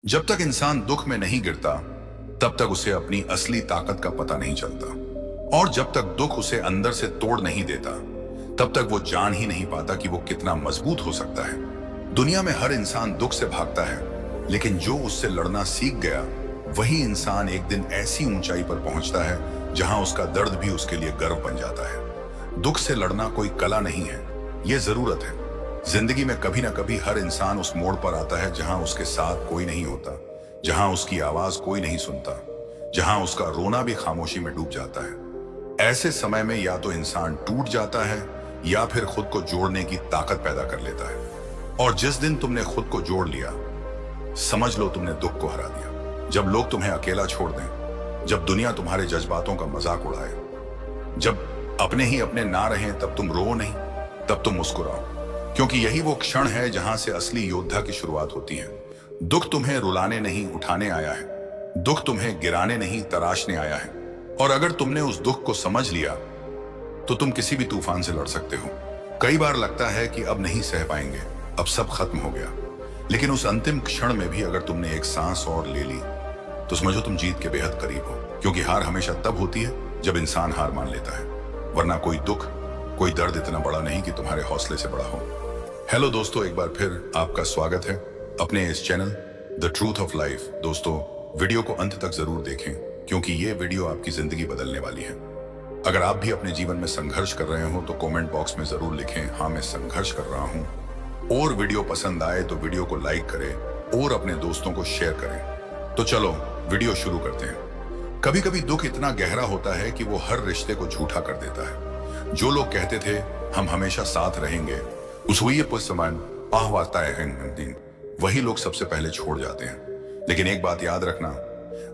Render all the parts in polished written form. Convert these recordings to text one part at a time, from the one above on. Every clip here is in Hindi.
जब तक इंसान दुख में नहीं गिरता तब तक उसे अपनी असली ताकत का पता नहीं चलता। और जब तक दुख उसे अंदर से तोड़ नहीं देता तब तक वो जान ही नहीं पाता कि वो कितना मजबूत हो सकता है। दुनिया में हर इंसान दुख से भागता है, लेकिन जो उससे लड़ना सीख गया वही इंसान एक दिन ऐसी ऊंचाई पर पहुंचता है जहां उसका दर्द भी उसके लिए गर्व बन जाता है। दुख से लड़ना कोई कला नहीं है, ये जरूरत है। जिंदगी में कभी ना कभी हर इंसान उस मोड़ पर आता है जहां उसके साथ कोई नहीं होता, जहां उसकी आवाज कोई नहीं सुनता, जहां उसका रोना भी खामोशी में डूब जाता है। ऐसे समय में या तो इंसान टूट जाता है या फिर खुद को जोड़ने की ताकत पैदा कर लेता है। और जिस दिन तुमने खुद को जोड़ लिया, समझ लो तुमने दुख को हरा दिया। जब लोग तुम्हें अकेला छोड़ दें, जब दुनिया तुम्हारे जज्बातों का मजाक उड़ाए, जब अपने ही अपने ना रहें, तब तुम रो नहीं, तब तुम मुस्कुराओ, क्योंकि यही वो क्षण है जहां से असली योद्धा की शुरुआत होती है। दुख तुम्हें रुलाने नहीं उठाने आया है, दुख तुम्हें गिराने नहीं तराशने आया है। और अगर तुमने उस दुख को समझ लिया तो तुम किसी भी तूफान से लड़ सकते हो। कई बार लगता है कि अब नहीं सह पाएंगे, अब सब खत्म हो गया, लेकिन उस अंतिम क्षण में भी अगर तुमने एक सांस और ले ली तो समझो तुम जीत के बेहद करीब हो। क्योंकि हार हमेशा तब होती है जब इंसान हार मान लेता है, वरना कोई दुख, कोई दर्द इतना बड़ा नहीं कि तुम्हारे हौसले से बड़ा हो। हेलो दोस्तों, एक बार फिर आपका स्वागत है अपने इस channel the truth of life. दोस्तों, वीडियो को अंत तक जरूर देखें, क्योंकि ये वीडियो आपकी जिंदगी बदलने वाली है। अगर आप भी अपने जीवन में संघर्ष कर रहे हो तो कमेंट बॉक्स में जरूर लिखें, हाँ मैं संघर्ष कर रहा हूं। और वीडियो पसंद आए तो वीडियो को लाइक करें और अपने दोस्तों को शेयर करें। तो चलो वीडियो शुरू करते हैं। कभी कभी दुख इतना गहरा होता है कि वो हर रिश्ते को झूठा कर देता है। जो लोग कहते थे हम हमेशा साथ रहेंगे, उस हुई पुष्मान आहवाता है दिन, वही लोग सबसे पहले छोड़ जाते हैं। लेकिन एक बात याद रखना,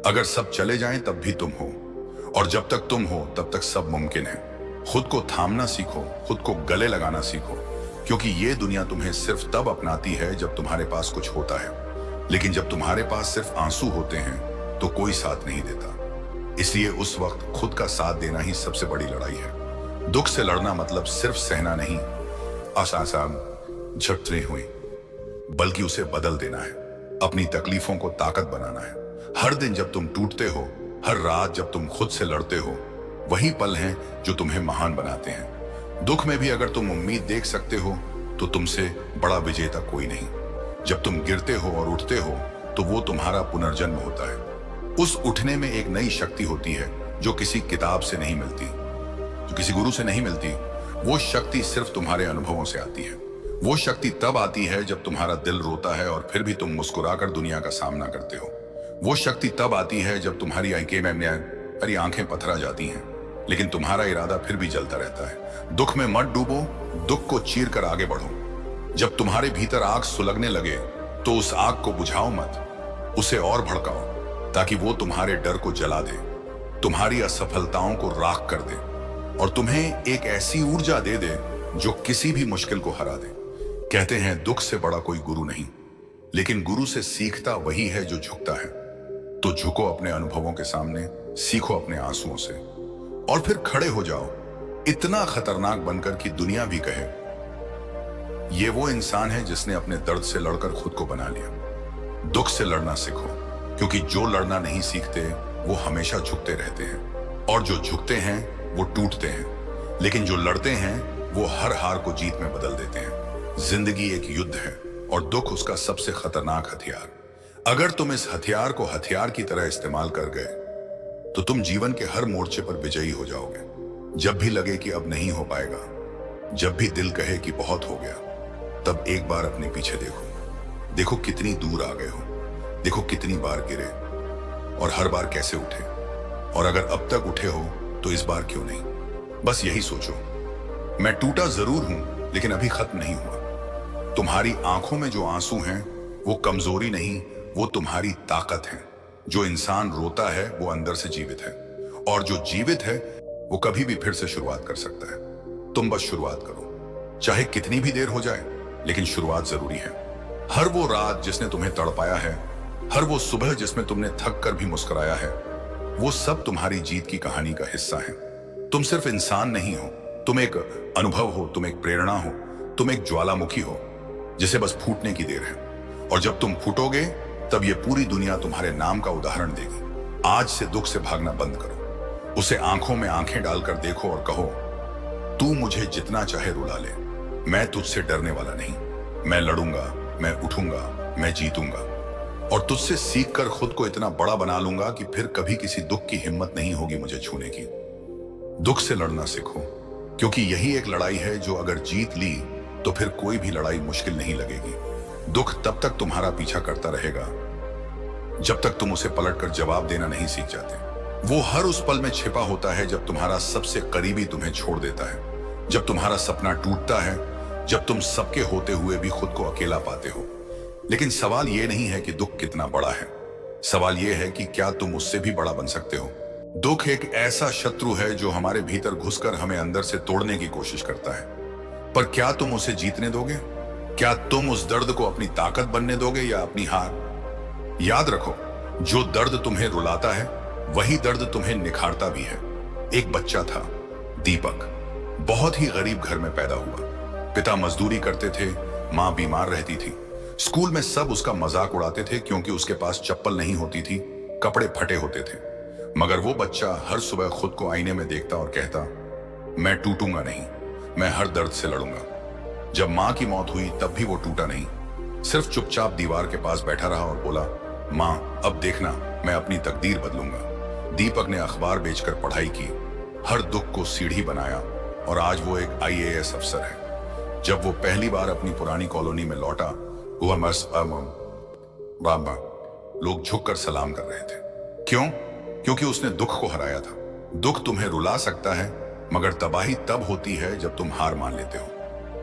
अगर सब चले जाएं तब भी तुम हो, और जब तक तुम हो तब तक सब मुमकिन है। खुद को थामना सीखो, खुद को गले लगाना सीखो, क्योंकि ये दुनिया तुम्हें सिर्फ तब अपनाती है जब तुम्हारे पास कुछ होता है, लेकिन जब तुम्हारे पास सिर्फ आंसू होते हैं तो कोई साथ नहीं देता। इसलिए उस वक्त खुद का साथ देना ही सबसे बड़ी लड़ाई है। दुख से लड़ना मतलब सिर्फ सहना नहीं, आसान झटते हुए, बल्कि उसे बदल देना है। अपनी तकलीफों को ताकत बनाना है। हर दिन जब तुम टूटते हो, हर रात जब तुम खुद से लड़ते हो, वही पल हैं जो तुम्हें महान बनाते हैं। दुख में भी अगर तुम उम्मीद देख सकते हो तो तुमसे बड़ा विजेता कोई नहीं। जब तुम गिरते हो और उठते हो तो वो तुम्हारा पुनर्जन्म होता है। उस उठने में एक नई शक्ति होती है जो किसी किताब से नहीं मिलती, जो किसी गुरु से नहीं मिलती। वो शक्ति सिर्फ तुम्हारे अनुभवों से आती है। वो शक्ति तब आती है जब तुम्हारा दिल रोता है और फिर भी तुम मुस्कुराकर दुनिया का सामना करते हो। वो शक्ति तब आती है जब तुम्हारी आंखें पथरा जाती हैं, लेकिन तुम्हारा इरादा फिर भी जलता रहता है। दुख में मत डूबो, दुख को चीर कर आगे बढ़ो। जब तुम्हारे भीतर आग सुलगने लगे तो उस आग को बुझाओ मत, उसे और भड़काओ, ताकि वो तुम्हारे डर को जला दे, तुम्हारी असफलताओं को राख कर दे और तुम्हें एक ऐसी ऊर्जा दे दे जो किसी भी मुश्किल को हरा दे। कहते हैं दुख से बड़ा कोई गुरु नहीं, लेकिन गुरु से सीखता वही है जो झुकता है। तो झुको अपने अनुभवों के सामने, सीखो अपने आंसुओं से और फिर खड़े हो जाओ, इतना खतरनाक बनकर कि दुनिया भी कहे ये वो इंसान है जिसने अपने दर्द से लड़कर खुद को बना लिया। दुख से लड़ना सीखो, क्योंकि जो लड़ना नहीं सीखते वो हमेशा झुकते रहते हैं, और जो झुकते हैं वो टूटते हैं, लेकिन जो लड़ते हैं वो हर हार को जीत में बदल देते हैं। जिंदगी एक युद्ध है और दुख उसका सबसे खतरनाक हथियार। अगर तुम इस हथियार को हथियार की तरह इस्तेमाल कर गए तो तुम जीवन के हर मोर्चे पर विजयी हो जाओगे। जब भी लगे कि अब नहीं हो पाएगा, जब भी दिल कहे कि बहुत हो गया, तब एक बार अपने पीछे देखो। देखो कितनी दूर आ गए हो, देखो कितनी बार गिरे और हर बार कैसे उठे। और अगर अब तक उठे हो तो इस बार क्यों नहीं। बस यही सोचो, मैं टूटा जरूर हूं लेकिन अभी खत्म नहीं हुआ। तुम्हारी आंखों में जो आंसू हैं वो कमजोरी नहीं, वो तुम्हारी ताकत है। जो इंसान रोता है वो अंदर से जीवित है, और जो जीवित है वो कभी भी फिर से शुरुआत कर सकता है। तुम बस शुरुआत करो, चाहे कितनी भी देर हो जाए, लेकिन शुरुआत जरूरी है। हर वो रात जिसने तुम्हें तड़पाया है, हर वो सुबह जिसमें तुमने थक कर भी मुस्कुराया है, वो सब तुम्हारी जीत की कहानी का हिस्सा है। तुम सिर्फ इंसान नहीं हो, तुम एक अनुभव हो, तुम एक प्रेरणा हो, तुम एक ज्वालामुखी हो जिसे बस फूटने की देर है। और जब तुम फूटोगे तब ये पूरी दुनिया तुम्हारे नाम का उदाहरण देगी। आज से दुख से भागना बंद करो, उसे आंखों में आंखें डालकर देखो और कहो, तू मुझे जितना चाहे रुला ले, मैं तुझसे डरने वाला नहीं। मैं लड़ूंगा, मैं उठूंगा, मैं जीतूंगा और तुझसे सीखकर खुद को इतना बड़ा बना लूंगा कि फिर कभी किसी दुख की हिम्मत नहीं होगी मुझे छूने की। दुख से लड़ना सीखो, क्योंकि यही एक लड़ाई है जो अगर जीत ली तो फिर कोई भी लड़ाई मुश्किल नहीं लगेगी। दुख तब तक तुम्हारा पीछा करता रहेगा जब तक तुम उसे पलटकर जवाब देना नहीं सीख जाते। वो हर उस पल में छिपा होता है जब तुम्हारा सबसे करीबी तुम्हें छोड़ देता है, जब तुम्हारा सपना टूटता है, जब तुम सबके होते हुए भी खुद को अकेला पाते हो। लेकिन सवाल यह नहीं है कि दुख कितना बड़ा है, सवाल यह है कि क्या तुम उससे भी बड़ा बन सकते हो। दुख एक ऐसा शत्रु है जो हमारे भीतर घुसकर हमें अंदर से तोड़ने की कोशिश करता है, पर क्या तुम उसे जीतने दोगे? क्या तुम उस दर्द को अपनी ताकत बनने दोगे या अपनी हार? याद रखो, जो दर्द तुम्हें रुलाता है वही दर्द तुम्हें निखारता भी है। एक बच्चा था, दीपक, बहुत ही गरीब घर में पैदा हुआ। पिता मजदूरी करते थे, मां बीमार रहती थी। स्कूल में सब उसका मजाक उड़ाते थे क्योंकि उसके पास चप्पल नहीं होती थी, कपड़े फटे होते थे। मगर वो बच्चा हर सुबह खुद को आईने में देखता और कहता, मैं टूटूंगा नहीं, मैं हर दर्द से लड़ूंगा। जब मां की मौत हुई तब भी वो टूटा नहीं, सिर्फ चुपचाप दीवार के पास बैठा रहा और बोला, मां अब देखना, मैं अपनी तकदीर बदलूंगा। दीपक ने अखबार बेचकर पढ़ाई की, हर दुख को सीढ़ी बनाया और आज वो एक IAS अफसर है। जब वो पहली बार अपनी पुरानी कॉलोनी में लौटा, लोग झुककर सलाम कर रहे थे। क्यों? क्योंकि उसने दुख को हराया था। दुख तुम्हें रुला सकता है, मगर तबाही तब होती है जब तुम हार मान लेते हो।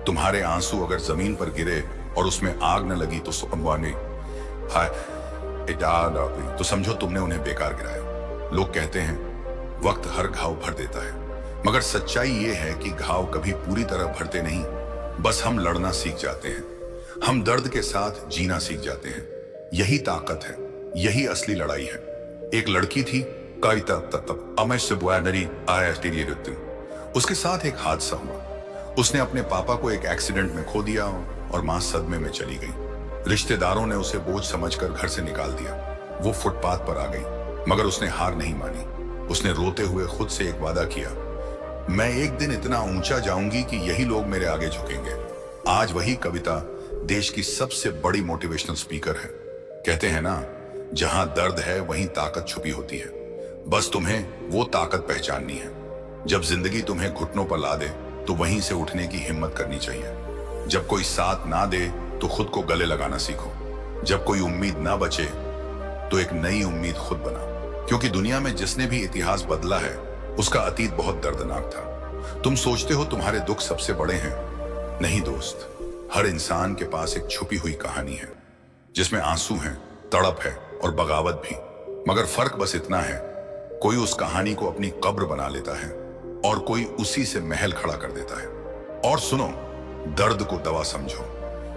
तुम्हारे आंसू अगर जमीन पर गिरे और उसमें आग न लगी तो तो समझो तुमने उन्हें बेकार गिराया। लोग कहते हैं वक्त हर घाव भर देता है, मगर सच्चाई ये है कि घाव कभी पूरी तरह भरते नहीं, बस हम लड़ना सीख जाते हैं, हम दर्द के साथ जीना सीख जाते हैं। यही ताकत है, यही असली लड़ाई है। एक लड़की थी, उसके साथ एक हादसा हुआ। उसने अपने पापा को एक एक्सीडेंट में खो दिया और मां सदमे में चली गई। रिश्तेदारों ने उसे बोझ समझकर घर से निकाल दिया। वो फुटपाथ पर आ गई, मगर उसने हार नहीं मानी। उसने रोते हुए खुद से एक वादा किया, मैं एक दिन इतना ऊंचा जाऊंगी कि यही लोग मेरे आगे झुकेंगे। आज वही कविता देश की सबसे बड़ी मोटिवेशनल स्पीकर है। कहते हैं ना, जहां दर्द है वहीं ताकत छुपी होती है, बस तुम्हें वो ताकत पहचाननी है। जब जिंदगी तुम्हें घुटनों पर ला दे तो वहीं से उठने की हिम्मत करनी चाहिए। जब कोई साथ ना दे तो खुद को गले लगाना सीखो। जब कोई उम्मीद ना बचे तो एक नई उम्मीद खुद बना, क्योंकि दुनिया में जिसने भी इतिहास बदला है उसका अतीत बहुत दर्दनाक था। तुम सोचते हो तुम्हारे दुख सबसे बड़े हैं, नहीं दोस्त। हर इंसान के पास एक छुपी हुई कहानी है, जिसमें आंसू हैं, तड़प है और बगावत भी। मगर फर्क बस इतना है, कोई उस कहानी को अपनी कब्र बना लेता है और कोई उसी से महल खड़ा कर देता है। और सुनो, दर्द को दवा समझो,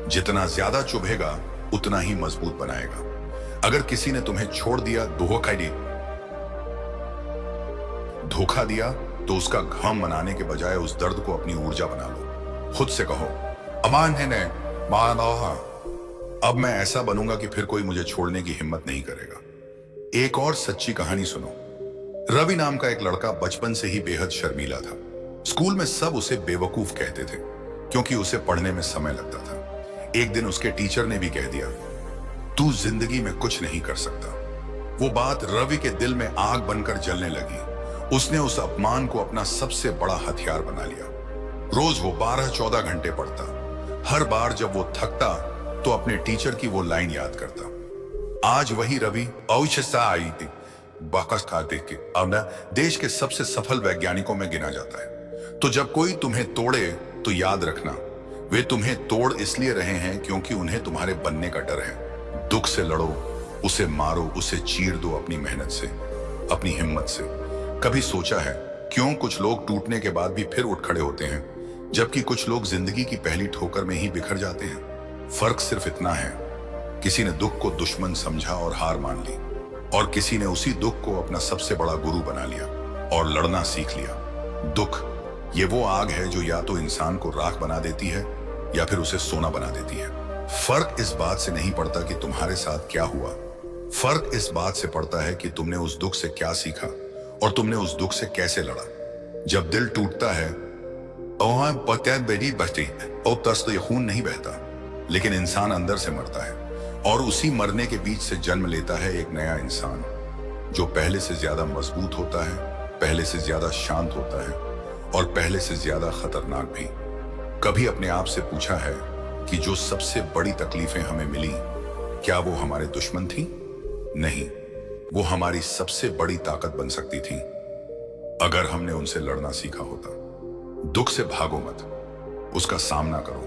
जितना ज्यादा चुभेगा उतना ही मजबूत बनाएगा। अगर किसी ने तुम्हें छोड़ दिया, धोखा दिया, तो उसका घम मनाने के बजाय उस दर्द को अपनी ऊर्जा बना लो। खुद से कहो, अमान है ने मान, अब मैं ऐसा बनूंगा कि फिर कोई मुझे छोड़ने की हिम्मत नहीं करेगा। एक और सच्ची कहानी सुनो। रवि नाम का एक लड़का बचपन से ही बेहद शर्मीला था। स्कूल में सब उसे बेवकूफ कहते थे क्योंकि उसे पढ़ने में समय लगता था। एक दिन उसके टीचर ने भी कह दिया, तू जिंदगी में कुछ नहीं कर सकता। वो बात रवि के दिल में आग बनकर जलने लगी। उसने उस अपमान को अपना सबसे बड़ा हथियार बना लिया। रोज वो 12-14 घंटे पढ़ता। हर बार जब वो थकता तो अपने टीचर की वो लाइन याद करता। आज वही रवि देश के सबसे सफल वैज्ञानिकों में गिना जाता है। तो जब कोई तुम्हें तोड़े तो याद रखना, वे तुम्हें तोड़ इसलिए रहे हैं क्योंकि उन्हें तुम्हारे बनने का डर है। दुख से लड़ो, उसे मारो, उसे चीर दो अपनी मेहनत से, अपनी हिम्मत से। कभी सोचा है क्यों कुछ लोग टूटने के बाद भी फिर उठ खड़े होते हैं, जबकि कुछ लोग जिंदगी की पहली ठोकर में ही बिखर जाते हैं? फर्क सिर्फ इतना है, किसी ने दुख को दुश्मन समझा और हार मान ली, और किसी ने उसी दुख को अपना सबसे बड़ा गुरु बना लिया और लड़ना सीख लिया। दुख ये वो आग है जो या तो इंसान को राख बना देती है या फिर उसे सोना बना देती है। फर्क इस बात से नहीं पड़ता कि तुम्हारे साथ क्या हुआ, फर्क इस बात से पड़ता है कि तुमने उस दुख से क्या सीखा और तुमने उस दुख से कैसे लड़ा। जब दिल टूटता है तो खून नहीं बहता, लेकिन इंसान अंदर से मरता है, और उसी मरने के बीच से जन्म लेता है एक नया इंसान, जो पहले से ज्यादा मजबूत होता है, पहले से ज्यादा शांत होता है और पहले से ज्यादा खतरनाक भी। कभी अपने आप से पूछा है कि जो सबसे बड़ी तकलीफें हमें मिली, क्या वो हमारे दुश्मन थी? नहीं, वो हमारी सबसे बड़ी ताकत बन सकती थी अगर हमने उनसे लड़ना सीखा होता। दुख से भागो मत, उसका सामना करो,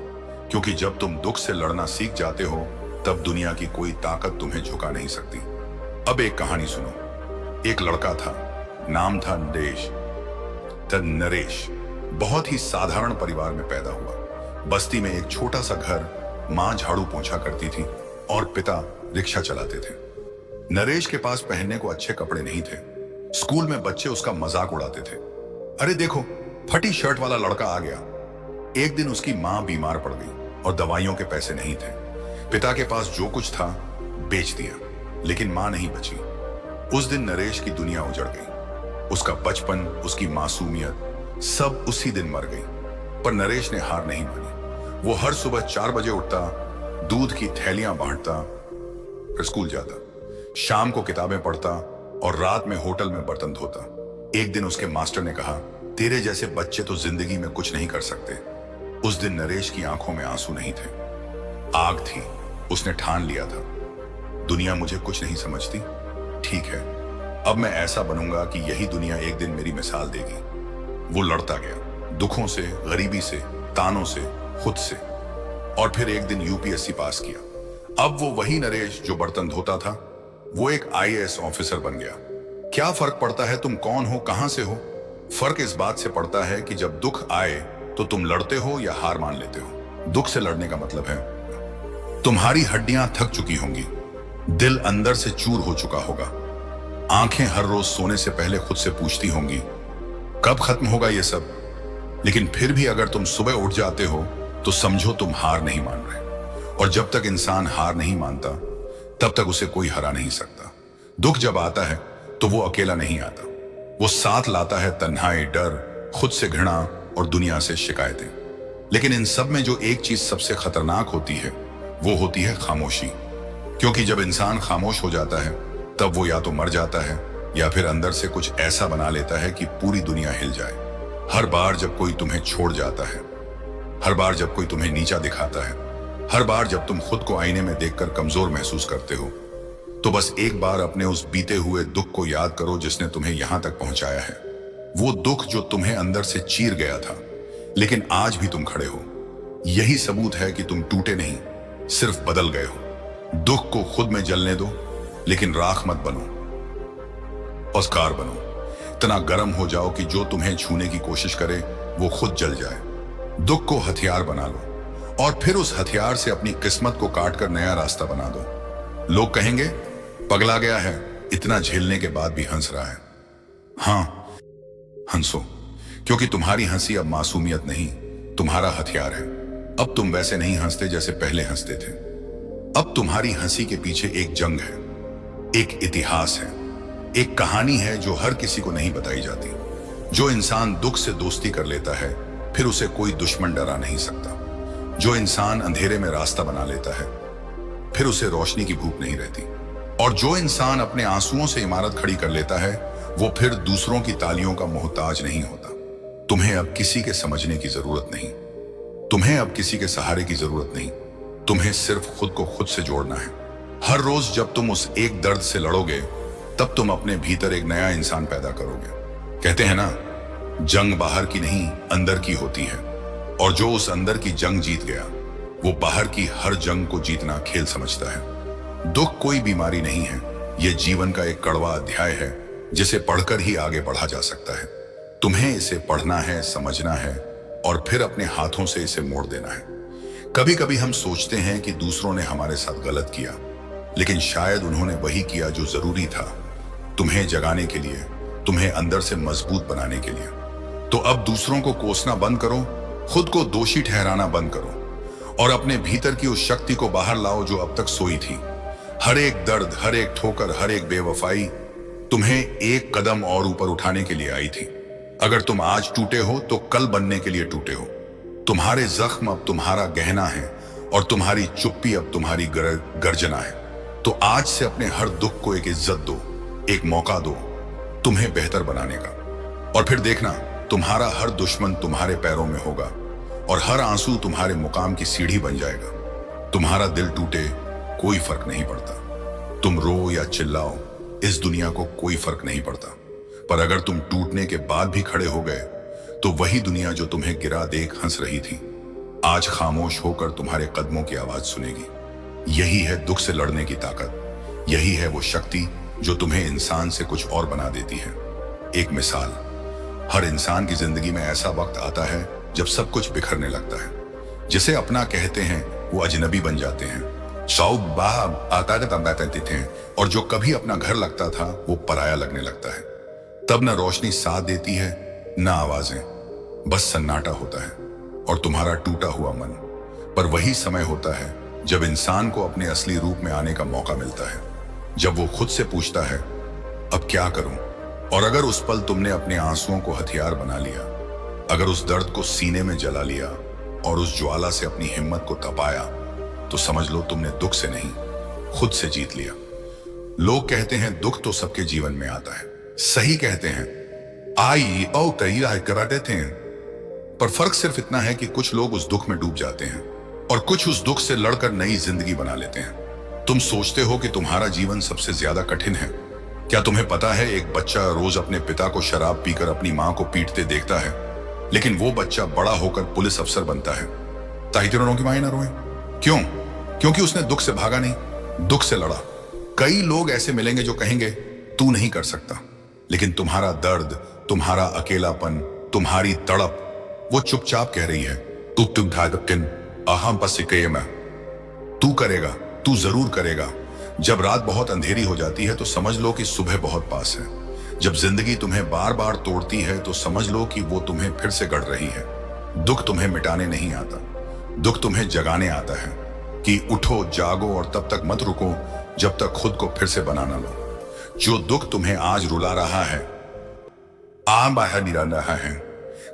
क्योंकि जब तुम दुख से लड़ना सीख जाते हो तब दुनिया की कोई ताकत तुम्हें झुका नहीं सकती। अब एक कहानी सुनो। एक लड़का था, नाम था नरेश। बहुत ही साधारण परिवार में पैदा हुआ। बस्ती में एक छोटा सा घर, मां झाड़ू पोंछा करती थी और पिता रिक्शा चलाते थे। नरेश के पास पहनने को अच्छे कपड़े नहीं थे। स्कूल में बच्चे उसका मजाक उड़ाते थे। अरे देखो, फटी शर्ट वाला लड़का आ गया। एक दिन उसकी मां बीमार पड़ गई और दवाइयों के पैसे नहीं थे। पिता के पास जो कुछ था बेच दिया, लेकिन मां नहीं बची। उस दिन नरेश की दुनिया उजड़ गई। उसका बचपन, उसकी मासूमियत, सब उसी दिन मर गई। पर नरेश ने हार नहीं मानी। वो हर सुबह 4 बजे उठता, दूध की थैलियां बांटता, फिर स्कूल जाता, शाम को किताबें पढ़ता और रात में होटल में बर्तन धोता। एक दिन उसके मास्टर ने कहा, तेरे जैसे बच्चे तो जिंदगी में कुछ नहीं कर सकते। उस दिन नरेश की आंखों में आंसू नहीं थे, आग थी। उसने ठान लिया था, दुनिया मुझे कुछ नहीं समझती, ठीक है, अब मैं ऐसा बनूंगा कि यही दुनिया एक दिन मेरी मिसाल देगी। वो लड़ता गया, दुखों से, गरीबी से, तानों से, खुद से, और फिर एक दिन यूपीएससी पास किया। अब वो वही नरेश जो बर्तन धोता था, वो एक आईएएस ऑफिसर बन गया। क्या फर्क पड़ता है तुम कौन हो, कहां से हो? फर्क इस बात से पड़ता है कि जब दुख आए तो तुम लड़ते हो या हार मान लेते हो। दुख से लड़ने का मतलब है तुम्हारी हड्डियां थक चुकी होंगी, दिल अंदर से चूर हो चुका होगा, आंखें हर रोज सोने से पहले खुद से पूछती होंगी कब खत्म होगा ये सब। लेकिन फिर भी अगर तुम सुबह उठ जाते हो तो समझो तुम हार नहीं मान रहे। और जब तक इंसान हार नहीं मानता तब तक उसे कोई हरा नहीं सकता। दुख जब आता है तो वो अकेला नहीं आता, वो साथ लाता है तन्हाई, डर, खुद से घृणा और दुनिया से शिकायतें। लेकिन इन सब में जो एक चीज सबसे खतरनाक होती है वो होती है खामोशी। क्योंकि जब इंसान खामोश हो जाता है तब वो या तो मर जाता है या फिर अंदर से कुछ ऐसा बना लेता है कि पूरी दुनिया हिल जाए। हर बार जब कोई तुम्हें छोड़ जाता है, हर बार जब कोई तुम्हें नीचा दिखाता है, हर बार जब तुम खुद को आईने में देखकर कमजोर महसूस करते हो, तो बस एक बार अपने उस बीते हुए दुख को याद करो जिसने तुम्हें यहां तक पहुंचाया है। वो दुख जो तुम्हें अंदर से चीर गया था, लेकिन आज भी तुम खड़े हो। यही सबूत है कि तुम टूटे नहीं, सिर्फ बदल गए हो। दुख को खुद में जलने दो, लेकिन राख मत बनो, औस्कार बनो। इतना गर्म हो जाओ कि जो तुम्हें छूने की कोशिश करे वो खुद जल जाए। दुख को हथियार बना लो और फिर उस हथियार से अपनी किस्मत को काटकर नया रास्ता बना दो। लोग कहेंगे पगला गया है, इतना झेलने के बाद भी हंस रहा है। हां, हंसो, क्योंकि तुम्हारी हंसी अब मासूमियत नहीं, तुम्हारा हथियार है। अब तुम वैसे नहीं हंसते जैसे पहले हंसते थे। अब तुम्हारी हंसी के पीछे एक जंग है, एक इतिहास है, एक कहानी है जो हर किसी को नहीं बताई जाती। जो इंसान दुख से दोस्ती कर लेता है फिर उसे कोई दुश्मन डरा नहीं सकता। जो इंसान अंधेरे में रास्ता बना लेता है फिर उसे रोशनी की भूख नहीं रहती। और जो इंसान अपने आंसुओं से इमारत खड़ी कर लेता है वो फिर दूसरों की तालियों का मोहताज नहीं होता। तुम्हें अब किसी के समझने की जरूरत नहीं, तुम्हें अब किसी के सहारे की जरूरत नहीं, तुम्हें सिर्फ खुद को खुद से जोड़ना है। हर रोज जब तुम उस एक दर्द से लड़ोगे तब तुम अपने भीतर एक नया इंसान पैदा करोगे। कहते हैं ना, जंग बाहर की नहीं अंदर की होती है, और जो उस अंदर की जंग जीत गया वो बाहर की हर जंग को जीतना खेल समझता है। दुख कोई बीमारी नहीं है, यह जीवन का एक कड़वा अध्याय है जिसे पढ़कर ही आगे बढ़ा जा सकता है। तुम्हें इसे पढ़ना है, समझना है और फिर अपने हाथों से इसे मोड़ देना है। कभी कभी हम सोचते हैं कि दूसरों ने हमारे साथ गलत किया, लेकिन शायद उन्होंने वही किया जो जरूरी था, तुम्हें जगाने के लिए, तुम्हें अंदर से मजबूत बनाने के लिए। तो अब दूसरों को कोसना बंद करो, खुद को दोषी ठहराना बंद करो और अपने भीतर की उस शक्ति को बाहर लाओ जो अब तक सोई थी। हर एक दर्द, हर एक ठोकर, हर एक बेवफाई तुम्हें एक कदम और ऊपर उठाने के लिए आई थी। अगर तुम आज टूटे हो तो कल बनने के लिए टूटे हो। तुम्हारे जख्म अब तुम्हारा गहना है और तुम्हारी चुप्पी अब तुम्हारी गर्जना है। तो आज से अपने हर दुख को एक इज्जत दो, एक मौका दो तुम्हें बेहतर बनाने का। और फिर देखना, तुम्हारा हर दुश्मन तुम्हारे पैरों में होगा और हर आंसू तुम्हारे मुकाम की सीढ़ी बन जाएगा। तुम्हारा दिल टूटे कोई फर्क नहीं पड़ता, तुम रो या चिल्लाओ, इस दुनिया को कोई फर्क नहीं पड़ता। पर अगर तुम टूटने के बाद भी खड़े हो गए तो वही दुनिया जो तुम्हें गिरा देख हंस रही थी, आज खामोश होकर तुम्हारे कदमों की आवाज सुनेगी। यही है दुख से लड़ने की ताकत, यही है वो शक्ति जो तुम्हें इंसान से कुछ और बना देती है। एक मिसाल, हर इंसान की जिंदगी में ऐसा वक्त आता है जब सब कुछ बिखरने लगता है। जिसे अपना कहते हैं वो अजनबी बन जाते हैं। शौक बाहर आता थे और जो कभी अपना घर लगता था वो पराया लगने लगता है। तब न रोशनी साथ देती है, न आवाजें, बस सन्नाटा होता है और तुम्हारा टूटा हुआ मन। पर वही समय होता है जब इंसान को अपने असली रूप में आने का मौका मिलता है, जब वो खुद से पूछता है अब क्या करूं। और अगर उस पल तुमने अपने आंसुओं को हथियार बना लिया, अगर उस दर्द को सीने में जला लिया और उस ज्वाला से अपनी हिम्मत को तपाया, तो समझ लो तुमने दुख से नहीं, खुद से जीत लिया। लोग कहते हैं दुख तो सबके जीवन में आता है, सही कहते हैं, आई ओ तैयार करा देते हैं। पर फर्क सिर्फ इतना है कि कुछ लोग उस दुख में डूब जाते हैं और कुछ उस दुख से लड़कर नई जिंदगी बना लेते हैं। तुम सोचते हो कि तुम्हारा जीवन सबसे ज्यादा कठिन है। क्या तुम्हें पता है एक बच्चा रोज अपने पिता को शराब पीकर अपनी मां को पीटते देखता है, लेकिन वो बच्चा बड़ा होकर पुलिस अफसर बनता है। ताहिरों की माए ना रोए। क्यों? क्योंकि उसने दुख से भागा नहीं, दुख से लड़ा। कई लोग ऐसे मिलेंगे जो कहेंगे तू नहीं कर सकता, लेकिन तुम्हारा दर्द, तुम्हारा अकेलापन, तुम्हारी तड़प वो चुपचाप कह रही है तू करेगा, तू जरूर करेगा। जब रात बहुत अंधेरी हो जाती है तो समझ लो कि सुबह बहुत पास है। जब जिंदगी तुम्हें बार बार तोड़ती है तो समझ लो कि वो तुम्हें फिर से गढ़ रही है। दुख तुम्हें मिटाने नहीं आता, दुख तुम्हें जगाने आता है कि उठो, जागो और तब तक मत रुको जब तक खुद को फिर से बना ना लो। जो दुख तुम्हें आज रुला रहा है, आम बाहर निकाल रहा है,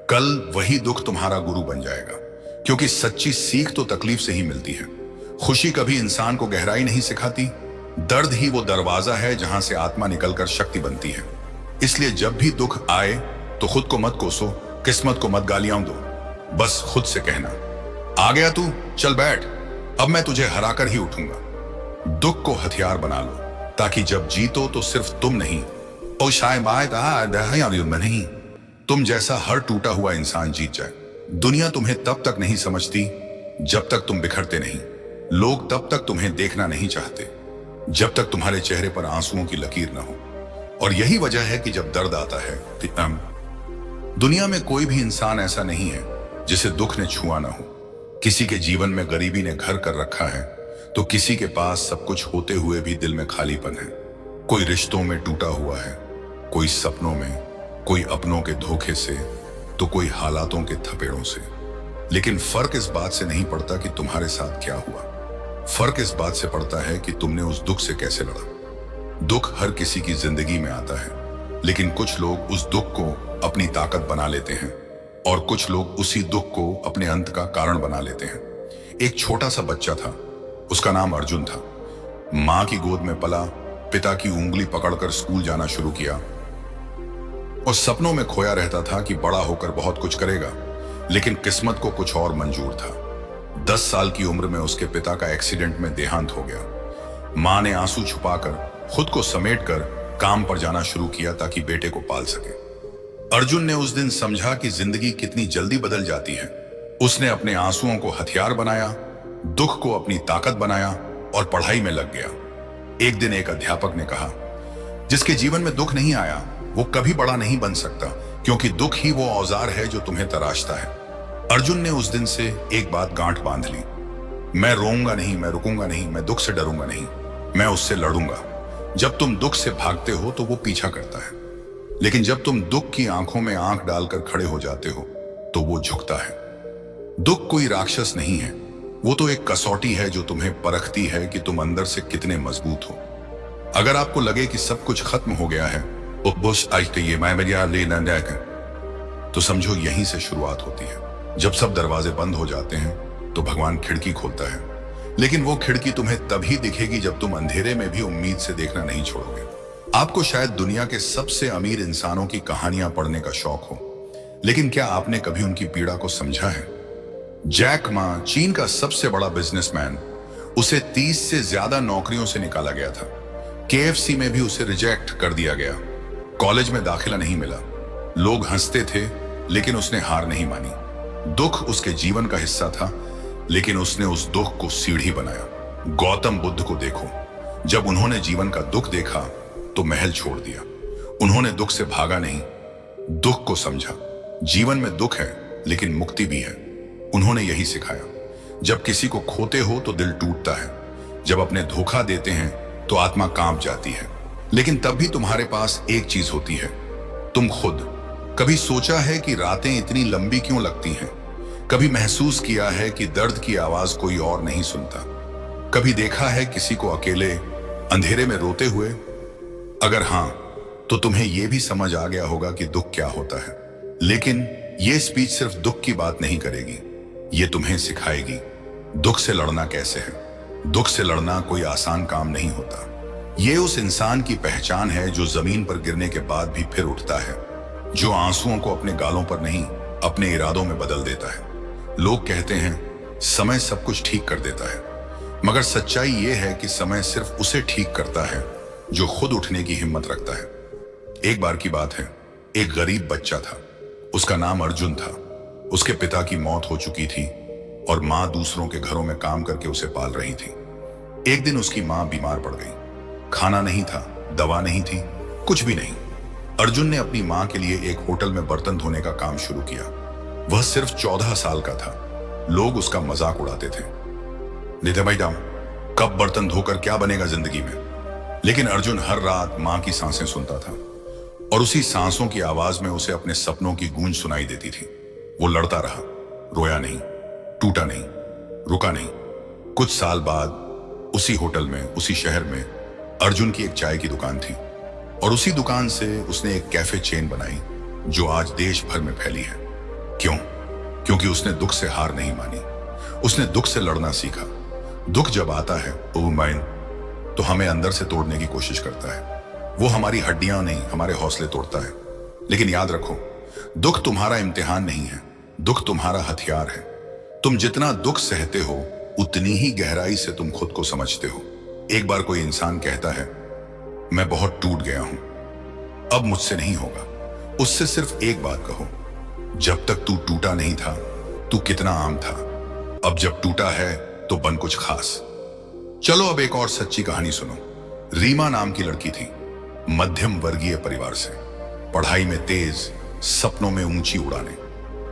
कल वही दुख तुम्हारा गुरु बन जाएगा। क्योंकि सच्ची सीख तो तकलीफ से ही मिलती है। खुशी कभी इंसान को गहराई नहीं सिखाती, दर्द ही वो दरवाजा है जहां से आत्मा निकलकर शक्ति बनती है। इसलिए जब भी दुख आए तो खुद को मत कोसो, किस्मत को मत गालियां दो, बस खुद से कहना आ गया तू, चल बैठ, अब मैं तुझे हराकर ही उठूंगा। दुख को हथियार बना लो ताकि जब जीतो तो सिर्फ तुम नहीं, ओ शायद नहीं, तुम जैसा हर टूटा हुआ इंसान जीत जाए। दुनिया तुम्हें तब तक नहीं समझती जब तक तुम बिखरते नहीं। लोग तब तक तुम्हें देखना नहीं चाहते जब तक तुम्हारे चेहरे पर आंसुओं की लकीर ना हो। और यही वजह है कि जब दर्द आता है, दुनिया में कोई भी इंसान ऐसा नहीं है जिसे दुख ने छुआ ना हो। किसी के जीवन में गरीबी ने घर कर रखा है तो किसी के पास सब कुछ होते हुए भी दिल में खालीपन है। कोई रिश्तों में टूटा हुआ है, कोई सपनों में, कोई अपनों के धोखे से, तो कोई हालातों के थपेड़ों से। लेकिन फर्क इस बात से नहीं पड़ता कि तुम्हारे साथ क्या हुआ, फर्क इस बात से पड़ता है कि तुमने उस दुख से कैसे लड़ा। दुख हर किसी की जिंदगी में आता है, लेकिन कुछ लोग उस दुख को अपनी ताकत बना लेते हैं और कुछ लोग उसी दुख को अपने अंत का कारण बना लेते हैं। एक छोटा सा बच्चा था, उसका नाम अर्जुन था। मां की गोद में पला, पिता की उंगली पकड़कर स्कूल जाना शुरू किया और सपनों में खोया रहता था कि बड़ा होकर बहुत कुछ करेगा, लेकिन किस्मत को कुछ और मंजूर था। 10 साल की उम्र में उसके पिता का एक्सीडेंट में देहांत हो गया। मां ने आंसू छुपाकर, खुद को समेटकर काम पर जाना शुरू किया ताकि बेटे को पाल सके। अर्जुन ने उस दिन समझा कि जिंदगी कितनी जल्दी बदल जाती है। उसने अपने आंसुओं को हथियार बनाया, दुख को अपनी ताकत बनाया और पढ़ाई में लग गया। एक दिन एक अध्यापक ने कहा, जिसके जीवन में दुख नहीं आया वो कभी बड़ा नहीं बन सकता, क्योंकि दुख ही वो औजार है जो तुम्हें तराशता है। अर्जुन ने उस दिन से एक बात गांठ बांध ली, मैं रोऊंगा नहीं, मैं रुकूंगा नहीं, मैं दुख से डरूंगा नहीं, मैं उससे लड़ूंगा। जब तुम दुख से भागते हो तो वो पीछा करता है, लेकिन जब तुम दुख की आंखों में आंख डालकर खड़े हो जाते हो तो वो झुकता है। दुख कोई राक्षस नहीं है, वो तो एक कसौटी है जो तुम्हें परखती है कि तुम अंदर से कितने मजबूत हो। अगर आपको लगे कि सब कुछ खत्म हो गया है, तो समझो यहीं से शुरुआत होती है। जब सब दरवाजे बंद हो जाते हैं तो भगवान खिड़की खोलता है, लेकिन वो खिड़की तुम्हें तभी दिखेगी जब तुम अंधेरे में भी उम्मीद से देखना नहीं छोड़ोगे। आपको शायद दुनिया के सबसे अमीर इंसानों की कहानियां पढ़ने का शौक हो, लेकिन क्या आपने कभी उनकी पीड़ा को समझा है? जैक मा, चीन का सबसे बड़ा बिजनेसमैन, उसे 30 से ज्यादा नौकरियों से निकाला गया था। KFC में भी उसे रिजेक्ट कर दिया गया। कॉलेज में दाखिला नहीं मिला। लोग हंसते थे, लेकिन उसने हार नहीं मानी। दुख उसके जीवन का हिस्सा था, लेकिन उसने उस दुख को सीढ़ी बनाया। गौतम बुद्ध को देखो, जब उन्होंने जीवन का दुख देखा तो महल छोड़ दिया। उन्होंने दुख से भागा नहीं, दुख को समझा। जीवन में दुख है, लेकिन मुक्ति भी है। उन्होंने यही सिखाया। जब किसी को खोते हो तो दिल टूटता है, जब अपने धोखा देते हैं तो आत्मा कांप जाती है, लेकिन तब भी तुम्हारे पास एक चीज होती है, तुम खुद। कभी सोचा है कि रातें इतनी लंबी क्यों लगती हैं? कभी महसूस किया है कि दर्द की आवाज कोई और नहीं सुनता? कभी देखा है किसी को अकेले अंधेरे में रोते हुए? अगर हां, तो तुम्हें यह भी समझ आ गया होगा कि दुख क्या होता है। लेकिन यह स्पीच सिर्फ दुख की बात नहीं करेगी, यह तुम्हें सिखाएगी दुख से लड़ना कैसे है। दुख से लड़ना कोई आसान काम नहीं होता। यह उस इंसान की पहचान है जो जमीन पर गिरने के बाद भी फिर उठता है, जो आंसुओं को अपने गालों पर नहीं, अपने इरादों में बदल देता है। लोग कहते हैं समय सब कुछ ठीक कर देता है, मगर सच्चाई यह है कि समय सिर्फ उसे ठीक करता है जो खुद उठने की हिम्मत रखता है। एक बार की बात है, एक गरीब बच्चा था। उसका नाम अर्जुन था। उसके पिता की मौत हो चुकी थी और मां दूसरों के घरों में काम करके उसे पाल रही थी। एक दिन उसकी मां बीमार पड़ गई। खाना नहीं था, दवा नहीं थी, कुछ भी नहीं। अर्जुन ने अपनी मां के लिए एक होटल में बर्तन धोने का काम शुरू किया। वह सिर्फ 14 साल का था। लोग उसका मजाक उड़ाते थे, निधे भाई डाम, कब बर्तन धोकर क्या बनेगा जिंदगी में। लेकिन अर्जुन हर रात मां की सांसें सुनता था, और उसी सांसों की आवाज में उसे अपने सपनों की गूंज सुनाई देती थी। वो लड़ता रहा, रोया नहीं, टूटा नहीं, रुका नहीं। कुछ साल बाद उसी होटल में, उसी शहर में अर्जुन की एक चाय की दुकान थी, और उसी दुकान से उसने एक कैफे चेन बनाई जो आज देश भर में फैली है। क्यों? क्योंकि उसने दुख से हार नहीं मानी। उसने दुख से लड़ना सीखा। दुख जब आता है तो हमें अंदर से तोड़ने की कोशिश करता है। वो हमारी हड्डियां नहीं, हमारे हौसले तोड़ता है। लेकिन याद रखो, दुख तुम्हारा इम्तिहान नहीं है, दुख तुम्हारा हथियार है। तुम जितना दुख सहते हो, उतनी ही गहराई से तुम खुद को समझते हो। एक बार कोई इंसान कहता है, मैं बहुत टूट गया हूं, अब मुझसे नहीं होगा। उससे सिर्फ एक बात कहो, जब तक तू टूटा नहीं था, तू कितना आम था। अब जब टूटा है तो बन कुछ खास। चलो अब एक और सच्ची कहानी सुनो। रीमा नाम की लड़की थी, मध्यम वर्गीय परिवार से, पढ़ाई में तेज, सपनों में ऊंची उड़ाने।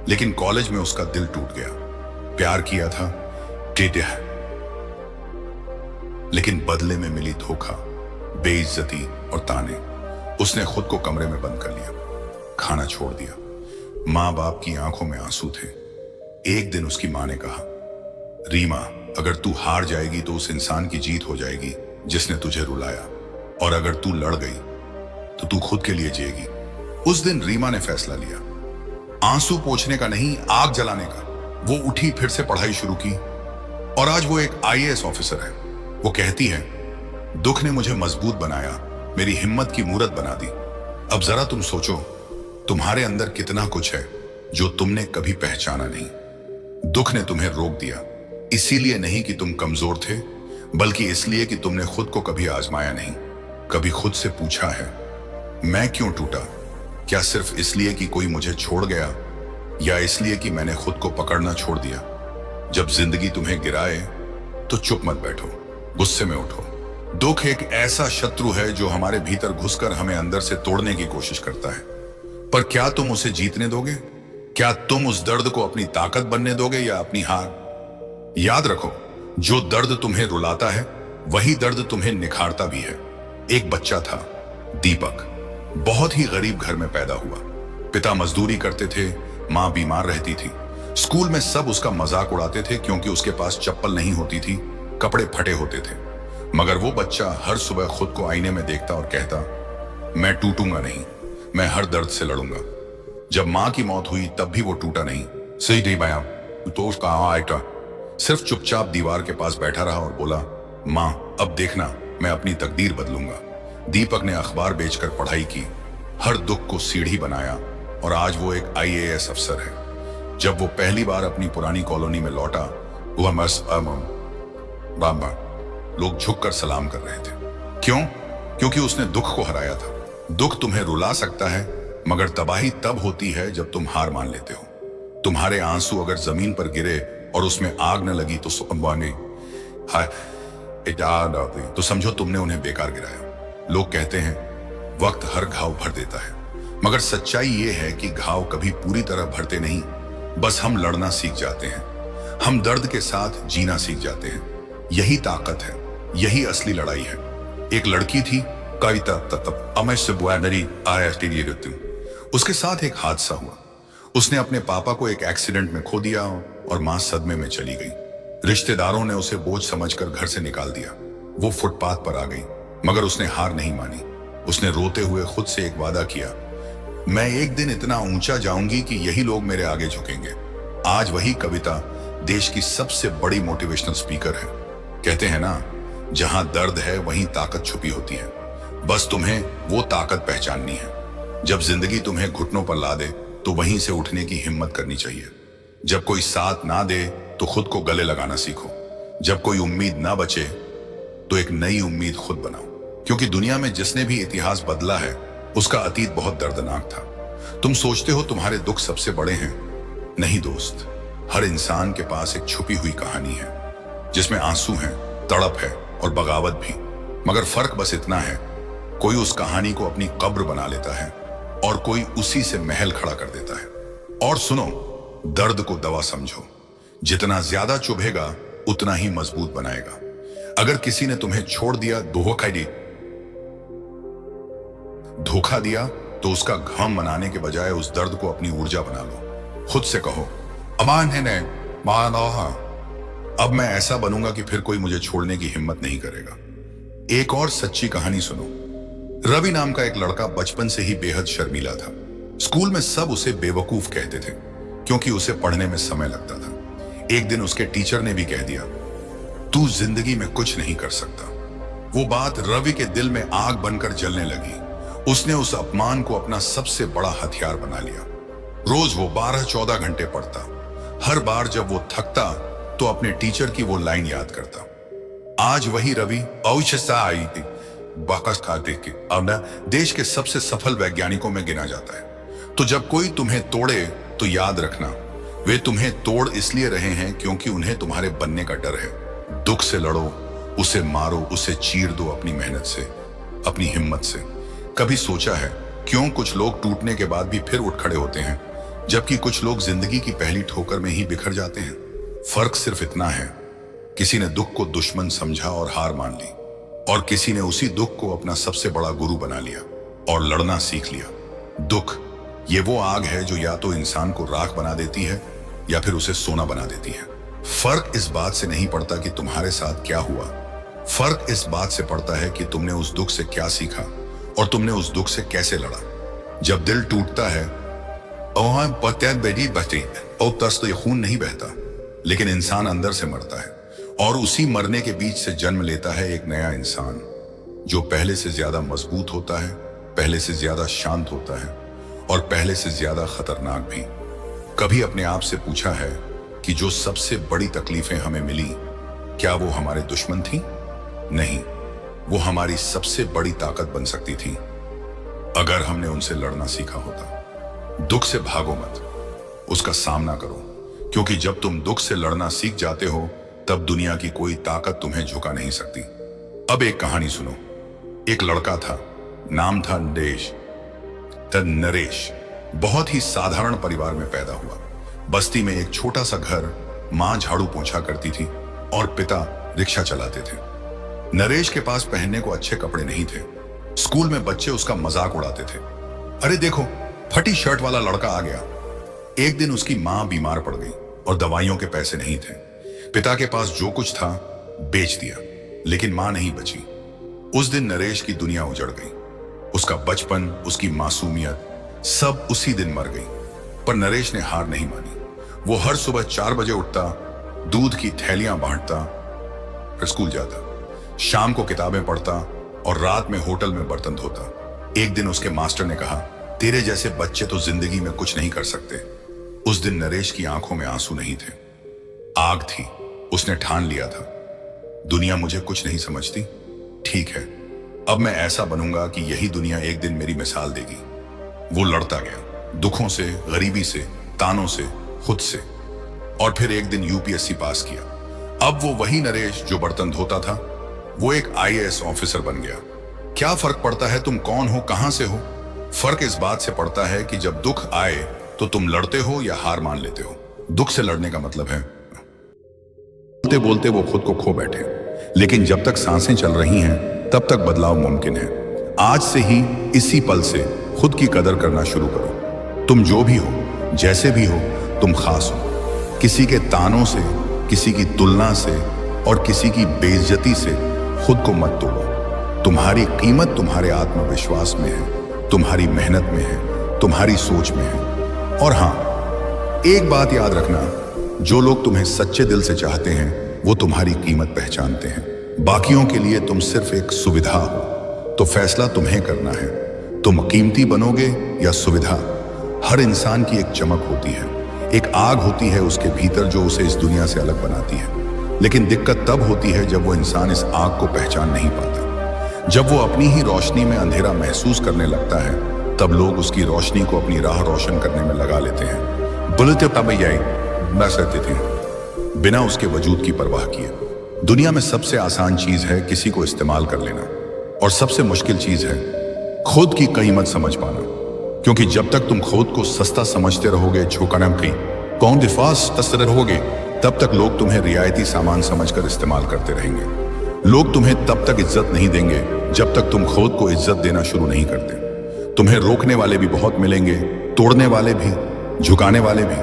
लेकिन कॉलेज में उसका दिल टूट गया। प्यार किया था, टेढ़ा, लेकिन बदले में मिली धोखा, बेइज्जती और ताने। उसने खुद को कमरे में बंद कर लिया, खाना छोड़ दिया। मां बाप की आंखों में आंसू थे। एक दिन उसकी मां ने कहा, रीमा, अगर तू हार जाएगी तो उस इंसान की जीत हो जाएगी जिसने तुझे रुलाया, और अगर तू लड़ गई तो तू खुद के लिए जिएगी। उस दिन रीमा ने फैसला लिया, आंसू पोंछने का नहीं, आग जलाने का। वो उठी, फिर से पढ़ाई शुरू की, और आज वो एक IAS ऑफिसर है। वो कहती है, दुख ने मुझे मजबूत बनाया, मेरी हिम्मत की मूरत बना दी। अब जरा तुम सोचो, तुम्हारे अंदर कितना कुछ है जो तुमने कभी पहचाना नहीं। दुख ने तुम्हें रोक दिया, इसीलिए नहीं कि तुम कमजोर थे, बल्कि इसलिए कि तुमने खुद को कभी आजमाया नहीं। कभी खुद से पूछा है, मैं क्यों टूटा? क्या सिर्फ इसलिए कि कोई मुझे छोड़ गया, या इसलिए कि मैंने खुद को पकड़ना छोड़ दिया? जब जिंदगी तुम्हें गिराए तो चुप मत बैठो, गुस्से में उठो। दुख एक ऐसा शत्रु है जो हमारे भीतर घुसकर हमें अंदर से तोड़ने की कोशिश करता है। पर क्या तुम उसे जीतने दोगे? क्या तुम उस दर्द को अपनी ताकत बनने दोगे या अपनी हार? याद रखो, जो दर्द तुम्हें रुलाता है वही दर्द तुम्हें निखारता भी है। एक बच्चा था, दीपक, बहुत ही गरीब घर में पैदा हुआ। पिता मजदूरी करते थे, मां बीमार रहती थी। स्कूल में सब उसका मजाक उड़ाते थे क्योंकि उसके पास चप्पल नहीं होती थी, कपड़े फटे होते थे। मगर वो बच्चा हर सुबह खुद को आईने में देखता और कहता, मैं टूटूंगा नहीं, मैं हर दर्द से लड़ूंगा। जब मां की मौत हुई तब भी वो टूटा नहीं। सही नहीं भैया, तो कहाँ आएगा। सिर्फ चुपचाप दीवार के पास बैठा रहा और बोला, मां अब देखना मैं अपनी तकदीर बदलूंगा। दीपक ने अखबार बेचकर पढ़ाई की, हर दुख को सीढ़ी बनाया और आज वो एक IAS अफसर है। जब वो पहली बार अपनी पुरानी कॉलोनी में लौटा, वह लोग झुककर सलाम कर रहे थे। क्यों? क्योंकि उसने दुख को हराया था। दुख तुम्हें रुला सकता है, मगर तबाही तब होती है जब तुम हार मान लेते हो। तुम्हारे आंसू अगर जमीन पर गिरे और उसमें आग न लगी तो तो समझो तुमने उन्हें बेकार गिराया। लोग कहते हैं वक्त हर घाव भर देता है, मगर सच्चाई यह है कि घाव कभी पूरी तरह भरते नहीं, बस हम लड़ना सीख जाते हैं, हम दर्द के साथ जीना सीख जाते हैं। यही ताकत है, यही असली लड़ाई है। एक लड़की थी कविता, उसके साथ एक हादसा हुआ। उसने अपने पापा को एक एक्सीडेंट में खो दिया और मां सदमे में चली गई। रिश्तेदारों ने उसे बोझ समझकर घर से निकाल दिया। वो फुटपाथ पर आ गई, मगर उसने हार नहीं मानी। उसने रोते हुए खुद से एक वादा किया, मैं एक दिन इतना ऊंचा जाऊंगी कि यही लोग मेरे आगे झुकेंगे। आज वही कविता देश की सबसे बड़ी मोटिवेशनल स्पीकर है। कहते हैं ना, जहां दर्द है वहीं ताकत छुपी होती है। बस तुम्हें वो ताकत पहचाननी है। जब जिंदगी तुम्हें घुटनों पर ला दे तो वहीं से उठने की हिम्मत करनी चाहिए। जब कोई साथ ना दे तो खुद को गले लगाना सीखो। जब कोई उम्मीद ना बचे तो एक नई उम्मीद खुद बनाओ, क्योंकि दुनिया में जिसने भी इतिहास बदला है उसका अतीत बहुत दर्दनाक था। तुम सोचते हो तुम्हारे दुख सबसे बड़े हैं, नहीं दोस्त। हर इंसान के पास एक छुपी हुई कहानी है, जिसमें आंसू हैं, तड़प है और बगावत भी। मगर फर्क बस इतना है, कोई उस कहानी को अपनी कब्र बना लेता है और कोई उसी से महल खड़ा कर देता है। और सुनो, दर्द को दवा समझो। जितना ज्यादा चुभेगा उतना ही मजबूत बनाएगा। अगर किसी ने तुम्हें छोड़ दिया, धोखा दिया, तो उसका घम मनाने के बजाय उस दर्द को अपनी ऊर्जा बना लो। खुद से कहो, अमान है ने मान, अब मैं ऐसा बनूंगा कि फिर कोई मुझे छोड़ने की हिम्मत नहीं करेगा। एक और सच्ची कहानी सुनो। रवि नाम का एक लड़का बचपन से ही बेहद शर्मीला था। स्कूल में सब उसे बेवकूफ कहते थे क्योंकि उसे पढ़ने में समय लगता था। एक दिन उसके टीचर ने भी कह दिया, तू जिंदगी में कुछ नहीं कर सकता। वो बात रवि के दिल में आग बनकर जलने लगी। उसने उस अपमान को अपना सबसे बड़ा हथियार बना लिया। रोज वो 12-14 घंटे पढ़ता। हर बार जब वो थकता तो अपने टीचर की वो लाइन याद करता। आज वही रवि देश के सबसे सफल वैज्ञानिकों में गिना जाता है। तो जब कोई तुम्हें तोड़े तो याद रखना, वे तुम्हें तोड़ इसलिए रहे हैं क्योंकि उन्हें तुम्हारे बनने का डर है। दुख से लड़ो, उसे मारो, उसे चीर दो अपनी मेहनत से, अपनी हिम्मत से। कभी सोचा है क्यों कुछ लोग टूटने के बाद भी फिर उठ खड़े होते हैं, जबकि कुछ लोग जिंदगी की पहली ठोकर में ही बिखर जाते हैं? फर्क सिर्फ इतना है, किसी ने दुख को दुश्मन समझा और हार मान ली, और किसी ने उसी दुख को अपना सबसे बड़ा गुरु बना लिया और लड़ना सीख लिया। दुख ये वो आग है जो या तो इंसान को राख बना देती है या फिर उसे सोना बना देती है। फर्क इस बात से नहीं पड़ता कि तुम्हारे साथ क्या हुआ, फर्क इस बात से पड़ता है कि तुमने उस दुख से क्या सीखा और तुमने उस दुख से कैसे लड़ा। जब दिल टूटता है तो खून नहीं बहता, लेकिन इंसान अंदर से मरता है, और उसी मरने के बीच से जन्म लेता है एक नया इंसान, जो पहले से ज्यादा मजबूत होता है, पहले से ज्यादा शांत होता है और पहले से ज्यादा खतरनाक भी। कभी अपने आप से पूछा है कि जो सबसे बड़ी तकलीफें हमें मिली, क्या वो हमारे दुश्मन थी? नहीं, वो हमारी सबसे बड़ी ताकत बन सकती थी अगर हमने उनसे लड़ना सीखा होता। दुख से भागो मत, उसका सामना करो, क्योंकि जब तुम दुख से लड़ना सीख जाते हो तब दुनिया की कोई ताकत तुम्हें झुका नहीं सकती। अब एक कहानी सुनो। एक लड़का था, नाम था नरेश। बहुत ही साधारण परिवार में पैदा हुआ। बस्ती में एक छोटा सा घर, मां झाड़ू पोंछा करती थी और पिता रिक्शा चलाते थे। नरेश के पास पहनने को अच्छे कपड़े नहीं थे। स्कूल में बच्चे उसका मजाक उड़ाते थे, अरे देखो फटी शर्ट वाला लड़का आ गया। एक दिन उसकी मां बीमार पड़ गई। और दवाइयों के पैसे नहीं थे। पिता के पास जो कुछ था बेच दिया, लेकिन मां नहीं बची। उस दिन नरेश की दुनिया उजड़ गई। उसका बचपन, उसकी मासूमियत सब उसी दिन मर गई। पर नरेश ने हार नहीं मानी। वो हर सुबह 4 बजे उठता, दूध की थैलियां बांटता, फिर स्कूल जाता, शाम को किताबें पढ़ता और रात में होटल में बर्तन धोता। एक दिन उसके मास्टर ने कहा, तेरे जैसे बच्चे तो जिंदगी में कुछ नहीं कर सकते। उस दिन नरेश की आंखों में आंसू नहीं थे, आग थी। उसने ठान लिया था, दुनिया मुझे कुछ नहीं समझती, ठीक है, अब मैं ऐसा बनूंगा कि यही दुनिया एक दिन मेरी मिसाल देगी। वो लड़ता गया, दुखों से, गरीबी से, तानों से, खुद से, और फिर एक दिन यूपीएससी पास किया। अब वो वही नरेश जो बर्तन धोता था, वो एक आईएएस ऑफिसर बन गया। क्या फर्क पड़ता है तुम कौन हो, कहां से हो? फर्क इस बात से पड़ता है कि जब दुख आए तो तुम लड़ते हो या हार मान लेते हो। दुख से लड़ने का मतलब है बोलते बोलते वो खुद को खो बैठे, लेकिन जब तक सांसें चल रही हैं तब तक बदलाव मुमकिन है। आज से ही, इसी पल से खुद की कदर करना शुरू करो। तुम जो भी हो, जैसे भी हो, तुम खास हो। किसी के तानों से, किसी की तुलना से और किसी की बेइज्जती से खुद को मत तोड़ो। तुम्हारी कीमत तुम्हारे आत्मविश्वास में है, तुम्हारी मेहनत में है, तुम्हारी सोच में है। और हां, एक बात याद रखना, जो लोग तुम्हें सच्चे दिल से चाहते हैं वो तुम्हारी कीमत पहचानते हैं। बाकियों के लिए तुम सिर्फ एक सुविधा हो, तो फैसला तुम्हें करना है। तुम कीमती बनोगे या सुविधा? हर इंसान की एक चमक होती है, एक आग होती है उसके भीतर जो उसे इस दुनिया से अलग बनाती है। लेकिन दिक्कत तब होती है जब वो इंसान इस आग को पहचान नहीं पाता। जब वो अपनी ही रोशनी में अंधेरा महसूस करने लगता है, तब लोग उसकी रोशनी को अपनी राह रोशन करने में लगा लेते हैं। बुलते तबैयाई न सहते थे, बिना उसके वजूद की परवाह किए। दुनिया में सबसे आसान चीज है किसी को इस्तेमाल कर लेना, और सबसे मुश्किल चीज है खुद की कीमत समझ पाना। क्योंकि जब तक तुम खुद को सस्ता समझते रहोगे, छोकनम की कौन दिफास तस्तर रहोगे, तब तक लोग तुम्हें रियायती सामान समझकर इस्तेमाल करते रहेंगे। लोग तुम्हें तब तक इज्जत नहीं देंगे जब तक तुम खुद को इज्जत देना शुरू नहीं करते। तुम्हें रोकने वाले भी बहुत मिलेंगे, तोड़ने वाले भी, झुकाने वाले भी,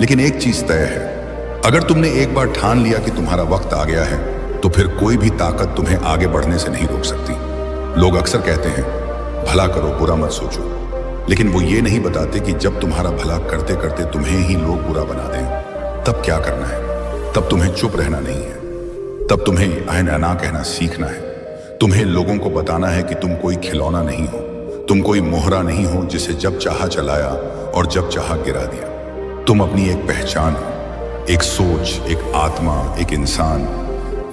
लेकिन एक चीज तय है, अगर तुमने एक बार ठान लिया कि तुम्हारा वक्त आ गया है, तो फिर कोई भी ताकत तुम्हें आगे बढ़ने से नहीं रोक सकती। लोग अक्सर कहते हैं, भला करो, बुरा मत सोचो, लेकिन वो ये नहीं बताते कि जब तुम्हारा भला करते करते तुम्हें ही लोग बुरा बना दें, तब क्या करना है? तब तुम्हें चुप रहना नहीं है, तब तुम्हें आईना ना कहना सीखना है। तुम्हें लोगों को बताना है कि तुम कोई खिलौना नहीं हो, तुम कोई मोहरा नहीं हो जिसे जब चाहा चलाया और जब चाहा गिरा दिया। तुम अपनी एक पहचान हो, एक सोच, एक आत्मा, एक इंसान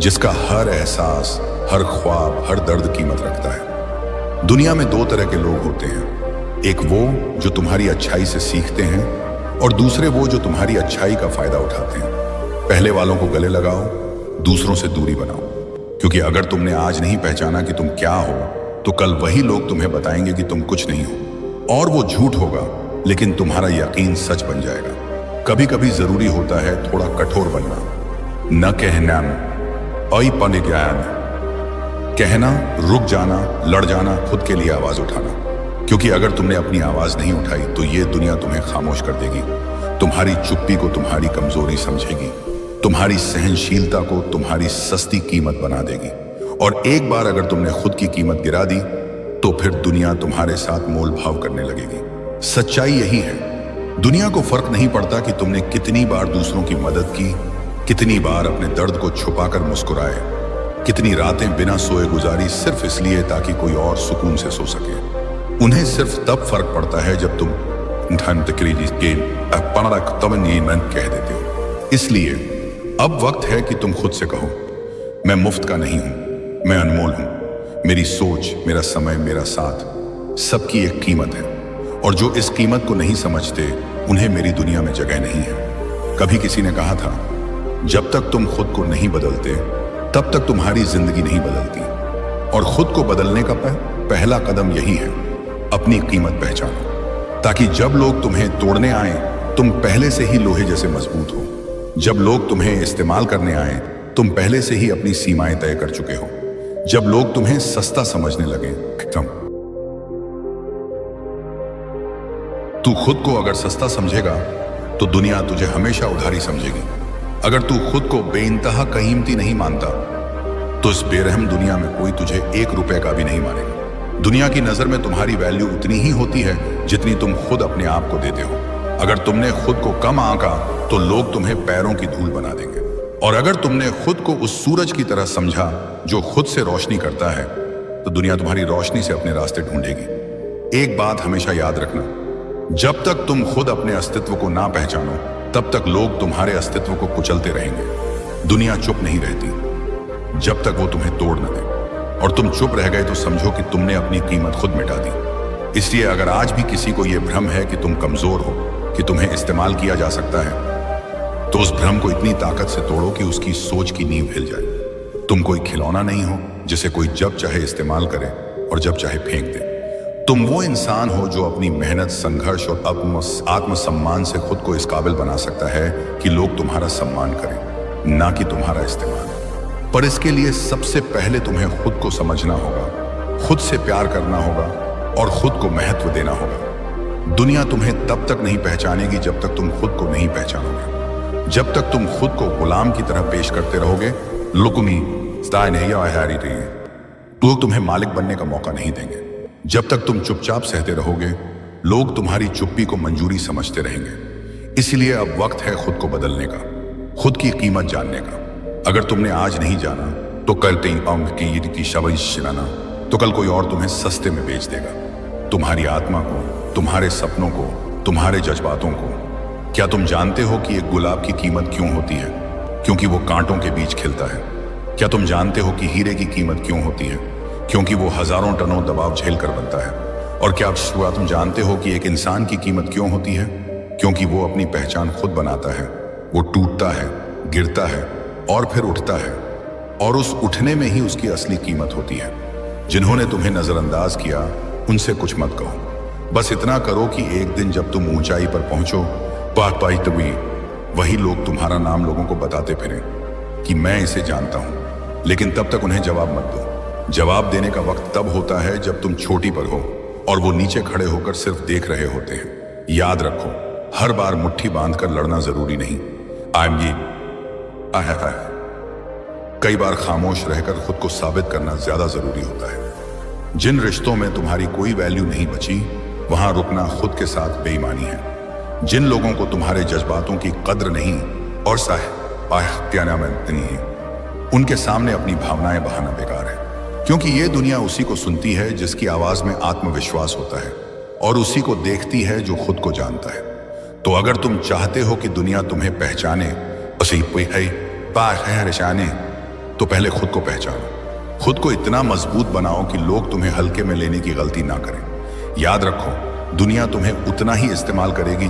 जिसका हर एहसास, हर ख्वाब, हर दर्द कीमत रखता है। दुनिया में 2 तरह के लोग होते हैं, एक वो जो तुम्हारी अच्छाई से सीखते हैं और दूसरे वो जो तुम्हारी अच्छाई का फायदा उठाते हैं। पहले वालों को गले लगाओ, दूसरों से दूरी बनाओ, क्योंकि अगर तुमने आज नहीं पहचाना कि तुम क्या हो, तो कल वही लोग तुम्हें बताएंगे कि तुम कुछ नहीं हो। और वो झूठ होगा, लेकिन तुम्हारा यकीन सच बन जाएगा। कभी कभी जरूरी होता है थोड़ा कठोर बनना। न कहना ज्ञान, कहना, रुक जाना, लड़ जाना, खुद के लिए आवाज उठाना। क्योंकि अगर तुमने अपनी आवाज नहीं उठाई तो ये दुनिया तुम्हें खामोश कर देगी। तुम्हारी चुप्पी को तुम्हारी कमजोरी समझेगी, तुम्हारी सहनशीलता को तुम्हारी सस्ती कीमत बना देगी। और एक बार अगर तुमने खुद की कीमत गिरा दी, तो फिर दुनिया तुम्हारे साथ मोल भाव करने लगेगी। सच्चाई यही है, दुनिया को फर्क नहीं पड़ता कि तुमने कितनी बार दूसरों की मदद की, कितनी बार अपने दर्द को छुपाकर मुस्कुराए, कितनी रातें बिना सोए गुजारी सिर्फ इसलिए ताकि कोई और सुकून से सो सके। उन्हें सिर्फ तब फर्क पड़ता है जब तुम कह देते हो। इसलिए अब वक्त है कि तुम खुद से कहो, मैं मुफ्त का नहीं हूं, मैं अनमोल हूं। मेरी सोच, मेरा समय, मेरा साथ, सबकी एक कीमत है। और जो इस कीमत को नहीं समझते, उन्हें मेरी दुनिया में जगह नहीं है। कभी किसी ने कहा था, जब तक तुम खुद को नहीं बदलते, तब तक तुम्हारी जिंदगी नहीं बदलती। और खुद को बदलने का पहला कदम यही है, अपनी कीमत पहचानो, ताकि जब लोग तुम्हें तोड़ने आए, तुम पहले से ही लोहे जैसे मजबूत हो। जब लोग तुम्हें इस्तेमाल करने आए, तुम पहले से ही अपनी सीमाएं तय कर चुके हो। जब लोग तुम्हें सस्ता समझने लगे, तू खुद को अगर सस्ता समझेगा तो दुनिया तुझे हमेशा उधारी समझेगी। अगर तू खुद को बेइंतहा कीमती नहीं मानता तो इस बेरहम दुनिया में कोई तुझे 1 रुपए का भी नहीं मानेगा। दुनिया की नजर में तुम्हारी वैल्यू उतनी ही होती है जितनी तुम खुद अपने आप को देते हो। अगर तुमने खुद को कम आंका तो लोग तुम्हें पैरों की धूल बना देंगे, और अगर तुमने खुद को उस सूरज की तरह समझा जो खुद से रोशनी करता है तो दुनिया तुम्हारी रोशनी से अपने रास्ते ढूंढेगी। एक बात हमेशा याद रखना, जब तक तुम खुद अपने अस्तित्व को ना पहचानो तब तक लोग तुम्हारे अस्तित्व को कुचलते रहेंगे। दुनिया चुप नहीं रहती जब तक वो तुम्हें तोड़ न दे, और तुम चुप रह गए तो समझो कि तुमने अपनी कीमत खुद मिटा दी। इसलिए अगर आज भी किसी को यह भ्रम है कि तुम कमजोर हो, कि तुम्हें इस्तेमाल किया जा सकता है, तो उस भ्रम को इतनी ताकत से तोड़ो कि उसकी सोच की नींव हिल जाए। तुम कोई खिलौना नहीं हो जिसे कोई जब चाहे इस्तेमाल करे और जब चाहे फेंक दे। तुम वो इंसान हो जो अपनी मेहनत, संघर्ष और आत्मसम्मान से खुद को इस काबिल बना सकता है कि लोग तुम्हारा सम्मान करें, ना कि तुम्हारा इस्तेमाल। पर इसके लिए सबसे पहले तुम्हें खुद को समझना होगा, खुद से प्यार करना होगा और खुद को महत्व देना होगा। दुनिया तुम्हें तब तक नहीं पहचानेगी जब तक तुम खुद को नहीं पहचानोगे। जब तक तुम खुद को गुलाम की तरह पेश करते रहोगे, लोग तुम्हें मालिक बनने का मौका नहीं देंगे। जब तक तुम चुपचाप सहते रहोगे, लोग तुम्हारी चुप्पी को मंजूरी समझते रहेंगे। इसलिए अब वक्त है खुद को बदलने का, खुद की कीमत जानने का। अगर तुमने आज नहीं जाना तो कल तो कल कोई और तुम्हें सस्ते में बेच देगा। तुम्हारी आत्मा को, तुम्हारे सपनों को, तुम्हारे जज्बातों को। क्या तुम जानते हो कि एक गुलाब की कीमत क्यों होती है? क्योंकि वो कांटों के बीच खिलता है। क्या तुम जानते हो कि हीरे की कीमत क्यों होती है? क्योंकि वो हजारों टनों दबाव झेल कर बनता है। और क्या तुम जानते हो कि एक इंसान की कीमत क्यों होती है? क्योंकि वो अपनी पहचान खुद बनाता है। वो टूटता है, गिरता है और फिर उठता है, और उस उठने में ही उसकी असली कीमत होती है। जिन्होंने तुम्हें नजरअंदाज किया उनसे कुछ मत कहो, बस इतना करो कि एक दिन जब तुम ऊंचाई पर पहुंचो, वही लोग तुम्हारा नाम लोगों को बताते फिरें कि मैं इसे जानता हूं। लेकिन तब तक उन्हें जवाब मत दो। जवाब देने का वक्त तब होता है जब तुम चोटी पर हो और वो नीचे खड़े होकर सिर्फ देख रहे होते हैं। याद रखो, हर बार मुट्ठी बांधकर लड़ना जरूरी नहीं। कई बार खामोश रहकर खुद को साबित करना ज्यादा जरूरी होता है। जिन रिश्तों में तुम्हारी कोई वैल्यू नहीं बची, वहां रुकना खुद के साथ बेईमानी है। जिन लोगों को तुम्हारे जज्बातों की कद्र नहीं और उनके सामने अपनी भावनाएं बहाना बेकार है, क्योंकि ये दुनिया उसी को सुनती है जिसकी आवाज में आत्मविश्वास होता है, और उसी को देखती है जो खुद को जानता है। तो अगर तुम चाहते हो कि दुनिया तुम्हें पहचाने तो पहले खुद को पहचानो। खुद को इतना मजबूत बनाओ कि लोग तुम्हें हल्के में लेने की गलती ना करें। याद रखो, दुनिया तुम्हें उतना ही इस्तेमाल करेगी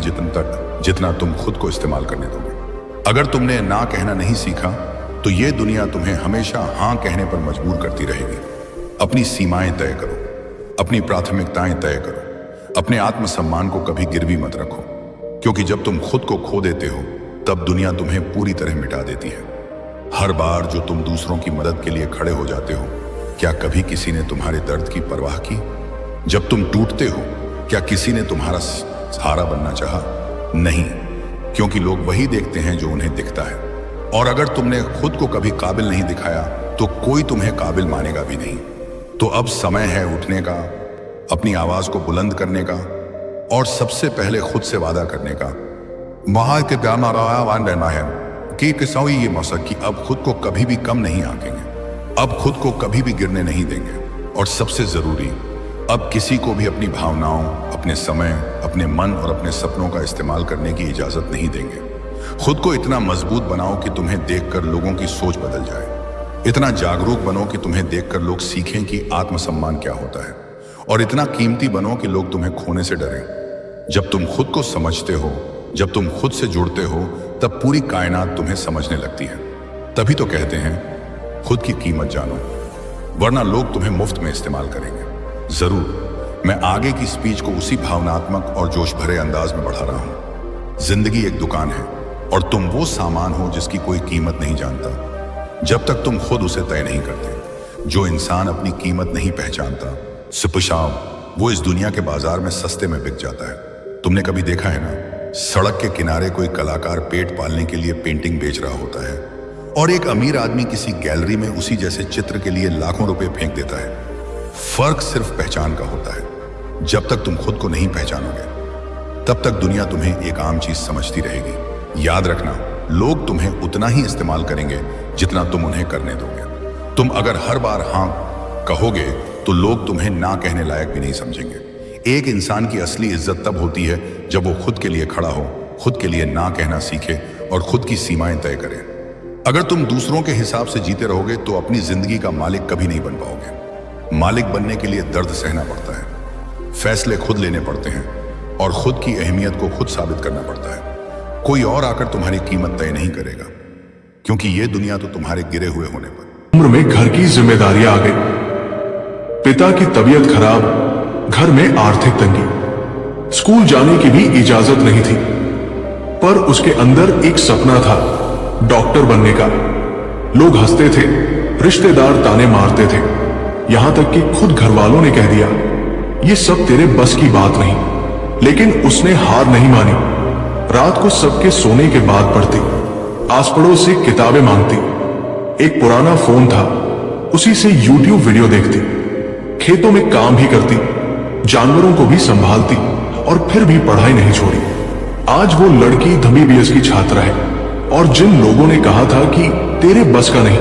जितना तुम खुद को इस्तेमाल करने दोगे। अगर तुमने ना कहना नहीं सीखा तो ये दुनिया तुम्हें हमेशा हाँ कहने पर मजबूर करती रहेगी। अपनी सीमाएं तय करो, अपनी प्राथमिकताएं तय करो, अपने आत्मसम्मान को कभी गिरवी मत रखो, क्योंकि जब तुम खुद को खो देते हो तब दुनिया तुम्हें पूरी तरह मिटा देती है। हर बार जो तुम दूसरों की मदद के लिए खड़े हो जाते हो, क्या कभी किसी ने तुम्हारे दर्द की परवाह की? जब तुम टूटते हो, क्या किसी ने तुम्हारा सहारा बनना चाहा? नहीं, क्योंकि लोग वही देखते हैं जो उन्हें दिखता है। और अगर तुमने खुद को कभी काबिल नहीं दिखाया तो कोई तुम्हें काबिल मानेगा भी नहीं। तो अब समय है उठने का, अपनी आवाज को बुलंद करने का, और सबसे पहले खुद से वादा करने का। वहां के गाना रहना है कि किसोई ये मौसम कि अब खुद को कभी भी कम नहीं आंकेंगे, अब खुद को कभी भी गिरने नहीं देंगे, और सबसे जरूरी, अब किसी को भी अपनी भावनाओं, अपने समय, अपने मन और अपने सपनों का इस्तेमाल करने की इजाजत नहीं देंगे। खुद को इतना मजबूत बनाओ कि तुम्हें देखकर लोगों की सोच बदल जाए। इतना जागरूक बनो कि तुम्हें देखकर लोग सीखें कि आत्मसम्मान क्या होता है, और इतना कीमती बनो कि लोग तुम्हें खोने से डरें। जब तुम खुद को समझते हो, जब तुम खुद से जुड़ते हो, तब पूरी कायनात तुम्हें समझने लगती है। तभी तो कहते हैं खुद की कीमत जानो, वरना लोग तुम्हें मुफ्त में इस्तेमाल करेंगे। जरूर मैं आगे की स्पीच को उसी भावनात्मक और जोश भरे अंदाज में बढ़ा रहा हूं। जिंदगी एक दुकान है और तुम वो सामान हो जिसकी कोई कीमत नहीं जानता जब तक तुम खुद उसे तय नहीं करते। जो इंसान अपनी कीमत नहीं पहचानता, सिपशाम, वो इस दुनिया के बाजार में सस्ते में बिक जाता है। तुमने कभी देखा है ना सड़क के किनारे कोई कलाकार पेट पालने के लिए पेंटिंग बेच रहा होता है और एक अमीर आदमी किसी गैलरी में उसी जैसे चित्र के लिए लाखों रुपए फेंक देता है। फर्क सिर्फ पहचान का होता है। जब तक तुम खुद को नहीं पहचानोगे तब तक दुनिया तुम्हें एक आम चीज समझती रहेगी। याद रखना, लोग तुम्हें उतना ही इस्तेमाल करेंगे जितना तुम उन्हें करने दोगे। तुम अगर हर बार हां कहोगे तो लोग तुम्हें ना कहने लायक भी नहीं समझेंगे। एक इंसान की असली इज्जत तब होती है जब वो खुद के लिए खड़ा हो, खुद के लिए ना कहना सीखे और खुद की सीमाएं तय करे। अगर तुम दूसरों के हिसाब से जीते रहोगे तो अपनी जिंदगी का मालिक कभी नहीं बन पाओगे। मालिक बनने के लिए दर्द सहना पड़ता है, फैसले खुद लेने पड़ते हैं और खुद की अहमियत को खुद साबित करना पड़ता है। कोई और आकर तुम्हारी कीमत तय नहीं करेगा, क्योंकि ये दुनिया तो तुम्हारे गिरे हुए होने पर। उम्र में घर की जिम्मेदारियां आ गई, पिता की तबीयत खराब, घर में आर्थिक तंगी, स्कूल जाने की भी इजाजत नहीं थी। पर उसके अंदर एक सपना था, डॉक्टर बनने का। लोग हंसते थे, रिश्तेदार ताने मारते थे, यहां तक कि खुद घर वालों ने कह दिया ये सब तेरे बस की बात नहीं। लेकिन उसने हार नहीं मानी। रात को सबके सोने के बाद पढ़ती, आस पड़ोस से किताबें मांगती, एक पुराना फोन था उसी से यूट्यूब वीडियो देखती, खेतों में काम भी करती, जानवरों को भी संभालती और फिर भी पढ़ाई नहीं छोड़ी। आज वो लड़की MBBS की छात्रा है और जिन लोगों ने कहा था कि तेरे बस का नहीं,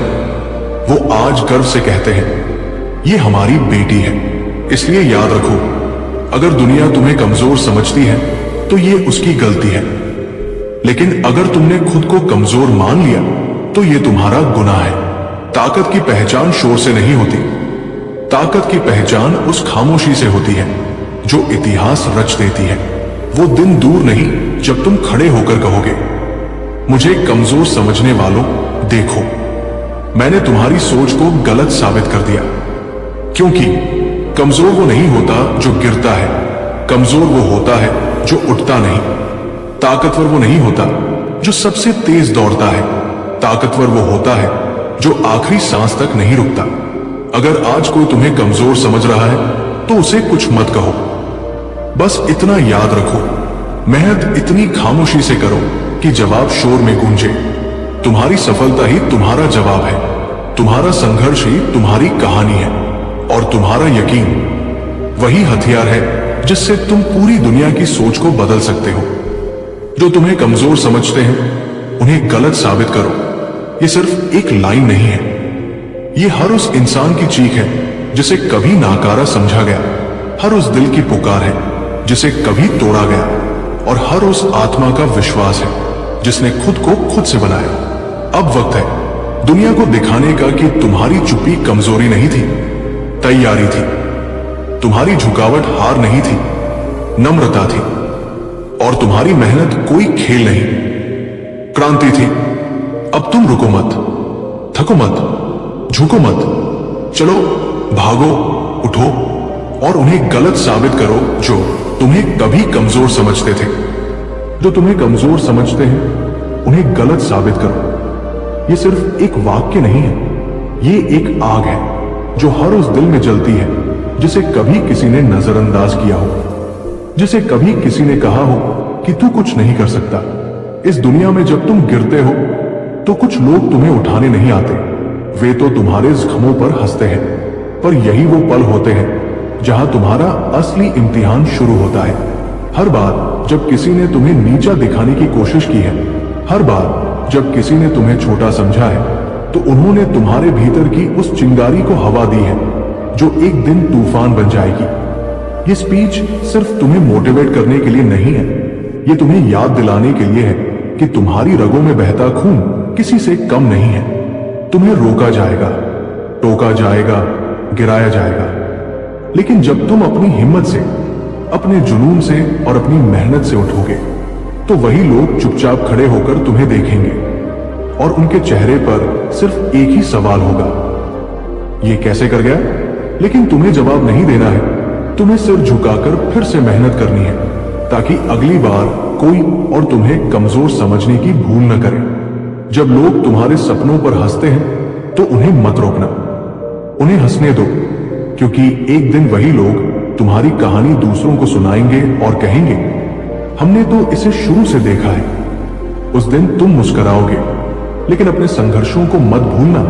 वो आज गर्व से कहते हैं ये हमारी बेटी है। इसलिए याद रखो, अगर दुनिया तुम्हें कमजोर समझती है तो ये उसकी गलती है, लेकिन अगर तुमने खुद को कमजोर मान लिया तो ये तुम्हारा गुनाह है। ताकत की पहचान शोर से नहीं होती, ताकत की पहचान उस खामोशी से होती है जो इतिहास रच देती है। वो दिन दूर नहीं जब तुम खड़े होकर कहोगे मुझे कमजोर समझने वालों देखो, मैंने तुम्हारी सोच को गलत साबित कर दिया। क्योंकि कमजोर वो नहीं होता जो गिरता है, कमजोर वो होता है जो उठता नहीं। ताकतवर वो नहीं होता जो सबसे तेज दौड़ता है, ताकतवर वो होता है जो आखिरी सांस तक नहीं रुकता। अगर आज कोई तुम्हें कमजोर समझ रहा है तो उसे कुछ मत कहो, बस इतना याद रखो, मेहनत इतनी खामोशी से करो कि जवाब शोर में गूंजे। तुम्हारी सफलता ही तुम्हारा जवाब है, तुम्हारा संघर्ष ही तुम्हारी कहानी है और तुम्हारा यकीन वही हथियार है जिससे तुम पूरी दुनिया की सोच को बदल सकते हो। जो तुम्हें कमजोर समझते हैं उन्हें गलत साबित करो। ये सिर्फ एक लाइन नहीं है, ये हर उस इंसान की चीख है जिसे कभी नाकारा समझा गया, हर उस दिल की पुकार है जिसे कभी तोड़ा गया और हर उस आत्मा का विश्वास है जिसने खुद को खुद से बनाया। अब वक्त है दुनिया को दिखाने का कि तुम्हारी चुप्पी कमजोरी नहीं थी, तैयारी थी। तुम्हारी झुकावट हार नहीं थी, नम्रता थी। और तुम्हारी मेहनत कोई खेल नहीं, क्रांति थी। अब तुम रुको मत, थको मत, झुको मत, चलो भागो, उठो और उन्हें गलत साबित करो जो तुम्हें कभी कमजोर समझते थे। जो तुम्हें कमजोर समझते हैं उन्हें गलत साबित करो। ये सिर्फ एक वाक्य नहीं है, ये एक आग है जो हर उस दिल में जलती है जिसे कभी किसी ने नजरअंदाज किया हो, जिसे कभी किसी ने कहा हो कि तू कुछ नहीं कर सकता। इस दुनिया में जब तुम गिरते हो तो कुछ लोग तुम्हें उठाने नहीं आते, वे तो तुम्हारे जख्मों पर हंसते हैं। पर यही वो पल होते हैं जहां तुम्हारा असली इम्तिहान शुरू होता है। हर बार जब किसी ने तुम्हें नीचा दिखाने की कोशिश की है, हर बार जब किसी ने तुम्हें छोटा समझा है, तो उन्होंने तुम्हारे भीतर की उस चिंगारी को हवा दी है जो एक दिन तूफान बन जाएगी। ये स्पीच सिर्फ तुम्हें मोटिवेट करने के लिए नहीं है, ये तुम्हें याद दिलाने के लिए है कि तुम्हारी रगों में बहता खून किसी से कम नहीं है। तुम्हें रोका जाएगा, टोका जाएगा, गिराया जाएगा, लेकिन जब तुम अपनी हिम्मत से, अपने जुनून से और अपनी मेहनत से उठोगे तो वही लोग चुपचाप खड़े होकर तुम्हें देखेंगे और उनके चेहरे पर सिर्फ एक ही सवाल होगा, ये कैसे कर गया? लेकिन तुम्हें जवाब नहीं देना है, तुम्हें सिर झुकाकर फिर से मेहनत करनी है ताकि अगली बार कोई और तुम्हें कमजोर समझने की भूल न करे। जब लोग तुम्हारे सपनों पर हंसते हैं तो उन्हें मत रोकना, उन्हें हंसने दो, क्योंकि एक दिन वही लोग तुम्हारी कहानी दूसरों को सुनाएंगे और कहेंगे हमने तो इसे शुरू से देखा है। उस दिन तुम मुस्कुराओगे, लेकिन अपने संघर्षों को मत भूलना,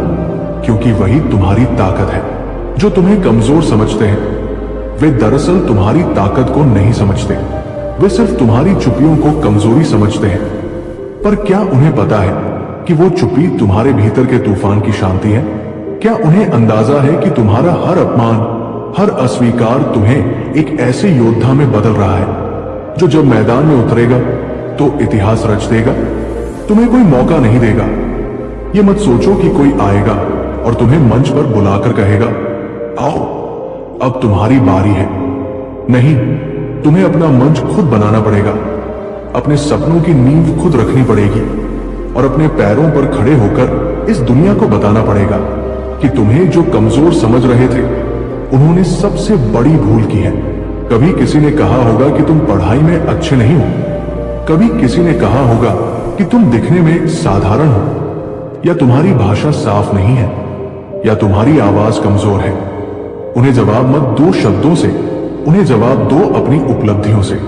क्योंकि वही तुम्हारी ताकत है। जो तुम्हें कमजोर समझते हैं वे दरअसल तुम्हारी ताकत को नहीं समझते। वे सिर्फ तुम्हारी चुप्पियों को कमजोरी समझते हैं। पर क्या उन्हें पता है कि वो चुप्पी तुम्हारे भीतर के तूफान की शांति है? क्या उन्हें अंदाजा है कि तुम्हारा हर अपमान, हर अस्वीकार तुम्हें एक ऐसे योद्धा में बदल रहा है जो जब मैदान में उतरेगा तो इतिहास रच देगा? तुम्हें कोई मौका नहीं देगा। ये मत सोचो कि कोई आएगा और तुम्हें मंच पर बुलाकर कहेगा, आओ अब तुम्हारी बारी है। नहीं, तुम्हें अपना मंच खुद बनाना पड़ेगा। अपने सपनों की नींव खुद रखनी पड़ेगी और अपने पैरों पर खड़े होकर इस दुनिया को बताना पड़ेगा कि तुम्हें जो कमजोर समझ रहे थे उन्होंने सबसे बड़ी भूल की है। कभी किसी ने कहा होगा कि तुम पढ़ाई में अच्छे नहीं हो, कभी किसी ने कहा होगा कि तुम दिखने में साधारण हो, या तुम्हारी भाषा साफ नहीं है, या तुम्हारी आवाज कमजोर है। उन्हें जवाब मत दो शब्दों से, उन्हें जवाब दो अपनी उपलब्धियों से।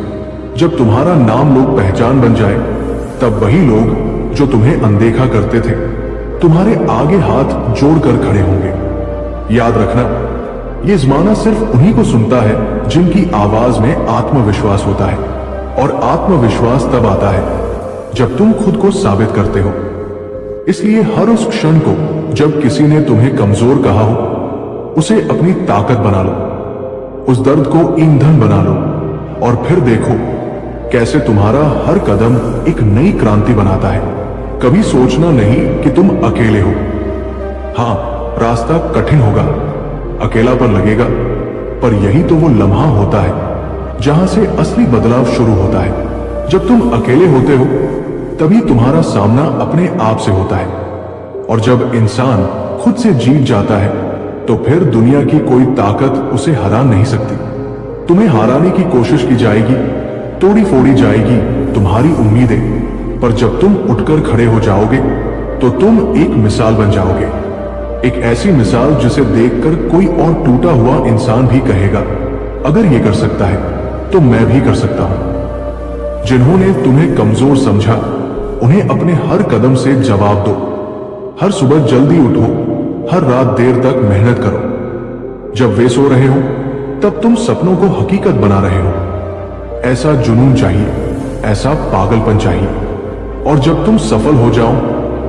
जब तुम्हारा नाम लोग पहचान बन जाए, तब वही लोग जो तुम्हें अनदेखा करते थे तुम्हारे आगे हाथ जोड़कर खड़े होंगे। याद रखना, ये जमाना सिर्फ उन्हीं को सुनता है जिनकी आवाज में आत्मविश्वास होता है, और आत्मविश्वास तब आता है जब तुम खुद को साबित करते हो। इसलिए हर उस क्षण को जब किसी ने तुम्हें कमजोर कहा हो, उसे अपनी ताकत बना लो, उस दर्द को ईंधन बना लो, और फिर देखो कैसे तुम्हारा हर कदम एक नई क्रांति बनाता है। कभी सोचना नहीं कि तुम अकेले हो। हां, रास्ता कठिन होगा, अकेलापन लगेगा, पर यही तो वो लम्हा होता है जहां से असली बदलाव शुरू होता है। जब तुम अकेले होते हो तभी तुम्हारा सामना अपने आप से होता है, और जब इंसान खुद से जीत जाता है तो फिर दुनिया की कोई ताकत उसे हरा नहीं सकती। तुम्हें हराने की कोशिश की जाएगी, तोड़ी फोड़ी जाएगी तुम्हारी उम्मीदें, पर जब तुम उठकर खड़े हो जाओगे तो तुम एक मिसाल बन जाओगे। एक ऐसी मिसाल जिसे देखकर कोई और टूटा हुआ इंसान भी कहेगा, अगर ये कर सकता है तो मैं भी कर सकता हूं। जिन्होंने तुम्हें कमजोर समझा, उन्हें अपने हर कदम से जवाब दो। हर सुबह जल्दी उठो, हर रात देर तक मेहनत करो। जब वे सो रहे हो तब तुम सपनों को हकीकत बना रहे हो। ऐसा जुनून चाहिए, ऐसा पागलपन चाहिए। और जब तुम सफल हो जाओ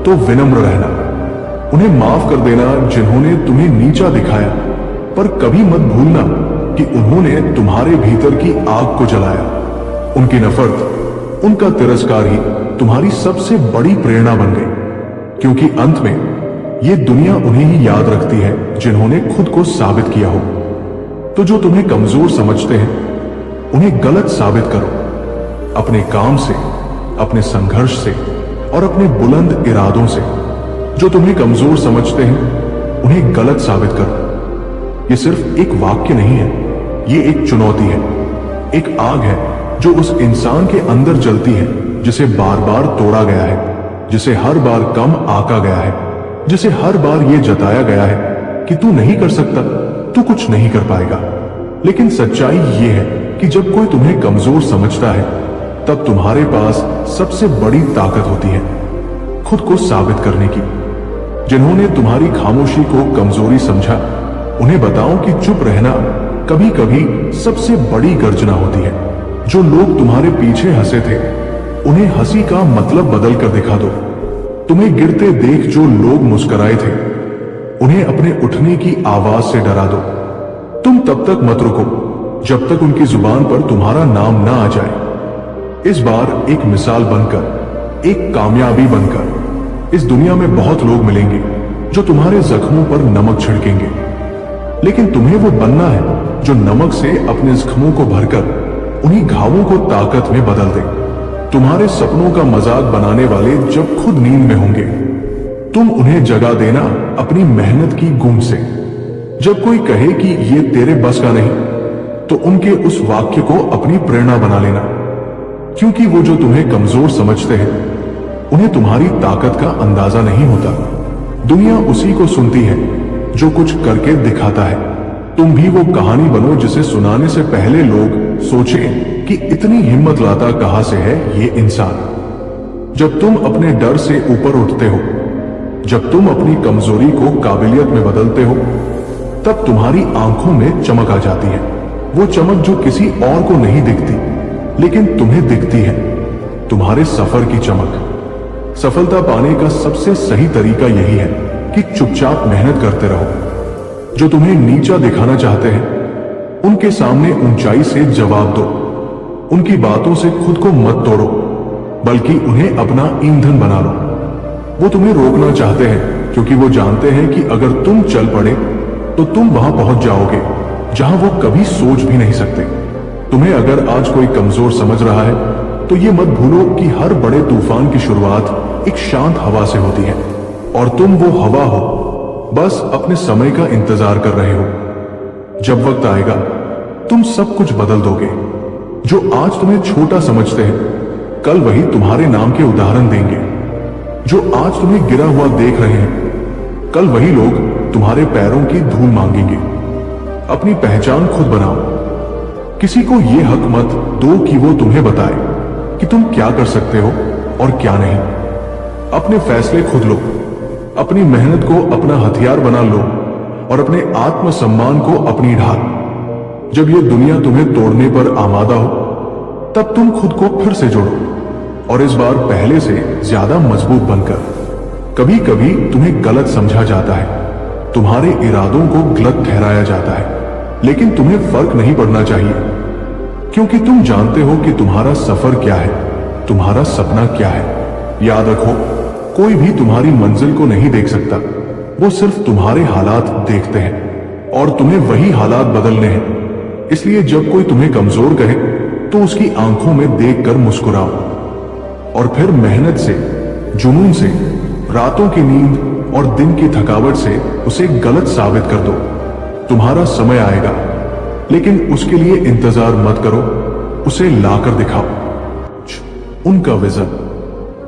तो विनम्र रहना। उन्हें माफ कर देना जिन्होंने तुम्हें नीचा दिखाया, पर कभी मत भूलना कि उन्होंने तुम्हारे भीतर की आग को जलाया। उनकी नफरत, उनका तिरस्कार ही तुम्हारी सबसे बड़ी प्रेरणा बन गई, क्योंकि अंत में ये दुनिया उन्हें ही याद रखती है जिन्होंने खुद को साबित किया हो। तो जो तुम्हें कमजोर समझते हैं उन्हें गलत साबित करो, अपने काम से, अपने संघर्ष से और अपने बुलंद इरादों से। जो तुम्हें कमजोर समझते हैं उन्हें गलत साबित करो। ये सिर्फ एक वाक्य नहीं है, ये एक चुनौती है, एक आग है जो उस इंसान के अंदर जलती है जिसे बार बार तोड़ा गया है, जिसे हर बार कम आका गया है, जिसे हर बार ये जताया गया है कि तू नहीं कर सकता, तू कुछ नहीं कर पाएगा। लेकिन सच्चाई ये है कि जब कोई तुम्हें कमजोर समझता है तब तुम्हारे पास सबसे बड़ी ताकत होती है खुद को साबित करने की। जिन्होंने तुम्हारी खामोशी को कमजोरी समझा, उन्हें बताओ कि चुप रहना कभी कभी सबसे बड़ी गर्जना होती है। जो लोग तुम्हारे पीछे हंसे थे, उन्हें हंसी का मतलब बदल कर दिखा दो। तुम्हें गिरते देख जो लोग मुस्कुराए थे, उन्हें अपने उठने की आवाज से डरा दो। तुम तब तक मत रुको जब तक उनकी जुबान पर तुम्हारा नाम ना आ जाए। इस बार एक मिसाल बनकर, एक कामयाबी बनकर इस दुनिया में बहुत लोग मिलेंगे जो तुम्हारे जख्मों पर नमक छिड़केंगे, लेकिन तुम्हें वो बनना है जो नमक से अपने जख्मों को भरकर उन्हीं घावों को ताकत में बदल दे। तुम्हारे सपनों का मजाक बनाने वाले जब खुद नींद में होंगे, तुम उन्हें जगा देना अपनी मेहनत की गूंज से। जब कोई कहे कि ये तेरे बस का नहीं, तो उनके उस वाक्य को अपनी प्रेरणा बना लेना, क्योंकि वो जो तुम्हें कमजोर समझते हैं उन्हें तुम्हारी ताकत का अंदाजा नहीं होता। दुनिया उसी को सुनती है जो कुछ करके दिखाता है। तुम भी वो कहानी बनो जिसे सुनाने से पहले लोग सोचें कि इतनी हिम्मत लाता कहां से है ये इंसान। जब तुम अपने डर से ऊपर उठते हो, जब तुम अपनी कमजोरी को काबिलियत में बदलते हो, तब तुम्हारी आंखों में चमक आ जाती है। वो चमक जो किसी और को नहीं दिखती, लेकिन तुम्हें दिखती है, तुम्हारे सफर की चमक। सफलता पाने का सबसे सही तरीका यही है कि चुपचाप मेहनत करते रहो। जो तुम्हें नीचा दिखाना चाहते हैं, उनके सामने ऊंचाई से जवाब दो। उनकी बातों से खुद को मत तोड़ो, बल्कि उन्हें अपना ईंधन बना लो। वो तुम्हें रोकना चाहते हैं क्योंकि वो जानते हैं कि अगर तुम चल पड़े तो तुम वहां पहुंच जाओगे जहां वो कभी सोच भी नहीं सकते। तुम्हें अगर आज कोई कमजोर समझ रहा है तो ये मत भूलो कि हर बड़े तूफान की शुरुआत एक शांत हवा से होती है, और तुम वो हवा हो, बस अपने समय का इंतजार कर रहे हो। जब वक्त आएगा तुम सब कुछ बदल दोगे। जो आज तुम्हें छोटा समझते हैं, कल वही तुम्हारे नाम के उदाहरण देंगे। जो आज तुम्हें गिरा हुआ देख रहे हैं, कल वही लोग तुम्हारे पैरों की धूल मांगेंगे। अपनी पहचान खुद बनाओ। किसी को यह हक मत दो कि वो तुम्हें बताए कि तुम क्या कर सकते हो और क्या नहीं। अपने फैसले खुद लो, अपनी मेहनत को अपना हथियार बना लो और अपने आत्मसम्मान को अपनी ढाल। जब यह दुनिया तुम्हें तोड़ने पर आमादा हो, तब तुम खुद को फिर से जोड़ो, और इस बार पहले से ज्यादा मजबूत बनकर। कभी कभी तुम्हें गलत समझा जाता है, तुम्हारे इरादों को गलत ठहराया जाता है, लेकिन तुम्हें फर्क नहीं पड़ना चाहिए, क्योंकि तुम जानते हो कि तुम्हारा सफर क्या है, तुम्हारा सपना क्या है। याद रखो, कोई भी तुम्हारी मंजिल को नहीं देख सकता, वो सिर्फ तुम्हारे हालात देखते हैं, और तुम्हें वही हालात बदलने हैं। इसलिए जब कोई तुम्हें कमजोर कहे तो उसकी आंखों में देखकर मुस्कुराओ, और फिर मेहनत से, जुनून से, रातों की नींद और दिन की थकावट से उसे गलत साबित कर दो। तुम्हारा समय आएगा, लेकिन उसके लिए इंतजार मत करो, उसे लाकर दिखाओ। उनका विजन।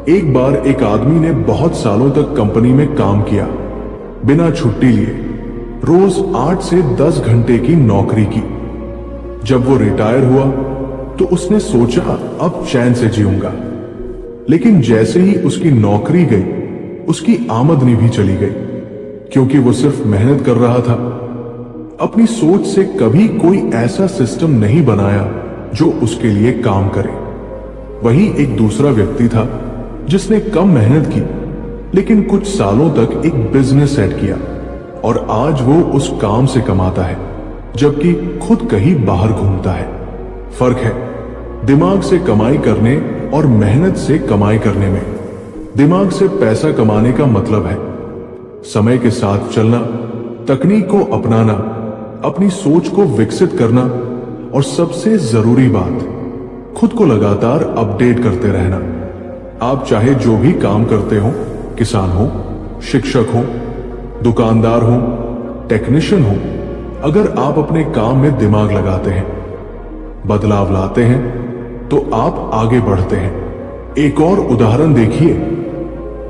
एक बार एक आदमी ने बहुत सालों तक कंपनी में काम किया, बिना छुट्टी लिए, रोज 8 से 10 घंटे की नौकरी की। जब वो रिटायर हुआ तो उसने सोचा अब चैन से जीऊंगा, लेकिन जैसे ही उसकी नौकरी गई, उसकी आमदनी भी चली गई, क्योंकि वो सिर्फ मेहनत कर रहा था। अपनी सोच से कभी कोई ऐसा सिस्टम नहीं बनाया जो उसके लिए काम करे। वही एक दूसरा व्यक्ति था जिसने कम मेहनत की, लेकिन कुछ सालों तक एक बिजनेस सेट किया, और आज वो उस काम से कमाता है, जबकि खुद कहीं बाहर घूमता है। फर्क है दिमाग से कमाई करने और मेहनत से कमाई करने में। दिमाग से पैसा कमाने का मतलब है समय के साथ चलना, तकनीक को अपनाना, अपनी सोच को विकसित करना, और सबसे जरूरी बात, खुद को लगातार अपडेट करते रहना। आप चाहे जो भी काम करते हो, किसान हो, शिक्षक हो, दुकानदार हो, टेक्नीशियन हो, अगर आप अपने काम में दिमाग लगाते हैं, बदलाव लाते हैं, तो आप आगे बढ़ते हैं। एक और उदाहरण देखिए।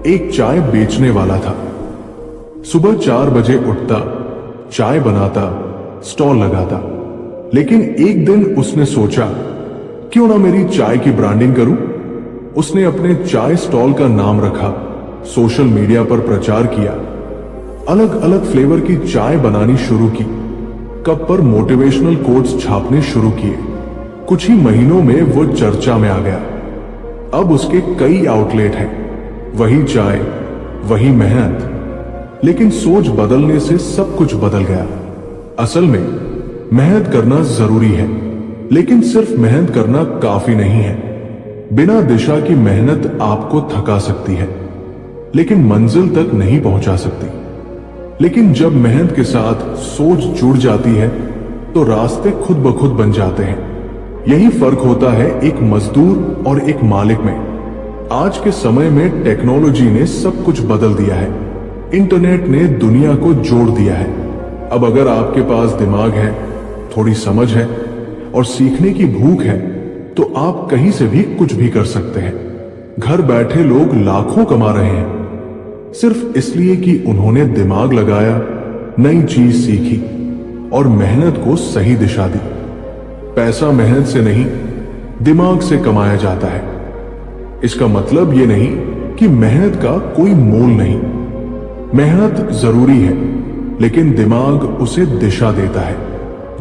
एक चाय बेचने वाला था। सुबह 4 बजे उठता, चाय बनाता, स्टॉल लगाता, लेकिन एक दिन उसने सोचा, क्यों ना मेरी चाय की ब्रांडिंग करूं। उसने अपने चाय स्टॉल का नाम रखा, सोशल मीडिया पर प्रचार किया, अलग अलग फ्लेवर की चाय बनानी शुरू की, कप पर मोटिवेशनल कोट्स छापने शुरू किए। कुछ ही महीनों में वो चर्चा में आ गया। अब उसके कई आउटलेट हैं, वही चाय, वही मेहनत, लेकिन सोच बदलने से सब कुछ बदल गया। असल में मेहनत करना जरूरी है, लेकिन सिर्फ मेहनत करना काफी नहीं है। बिना दिशा की मेहनत आपको थका सकती है, लेकिन मंजिल तक नहीं पहुंचा सकती। लेकिन जब मेहनत के साथ सोच जुड़ जाती है तो रास्ते खुद ब खुद बन जाते हैं। यही फर्क होता है एक मजदूर और एक मालिक में। आज के समय में टेक्नोलॉजी ने सब कुछ बदल दिया है। इंटरनेट ने दुनिया को जोड़ दिया है। अब अगर आपके पास दिमाग है, थोड़ी समझ है और सीखने की भूख है, तो आप कहीं से भी कुछ भी कर सकते हैं। घर बैठे लोग लाखों कमा रहे हैं, सिर्फ इसलिए कि उन्होंने दिमाग लगाया, नई चीज सीखी और मेहनत को सही दिशा दी। पैसा मेहनत से नहीं, दिमाग से कमाया जाता है। इसका मतलब यह नहीं कि मेहनत का कोई मोल नहीं। मेहनत जरूरी है, लेकिन दिमाग उसे दिशा देता है।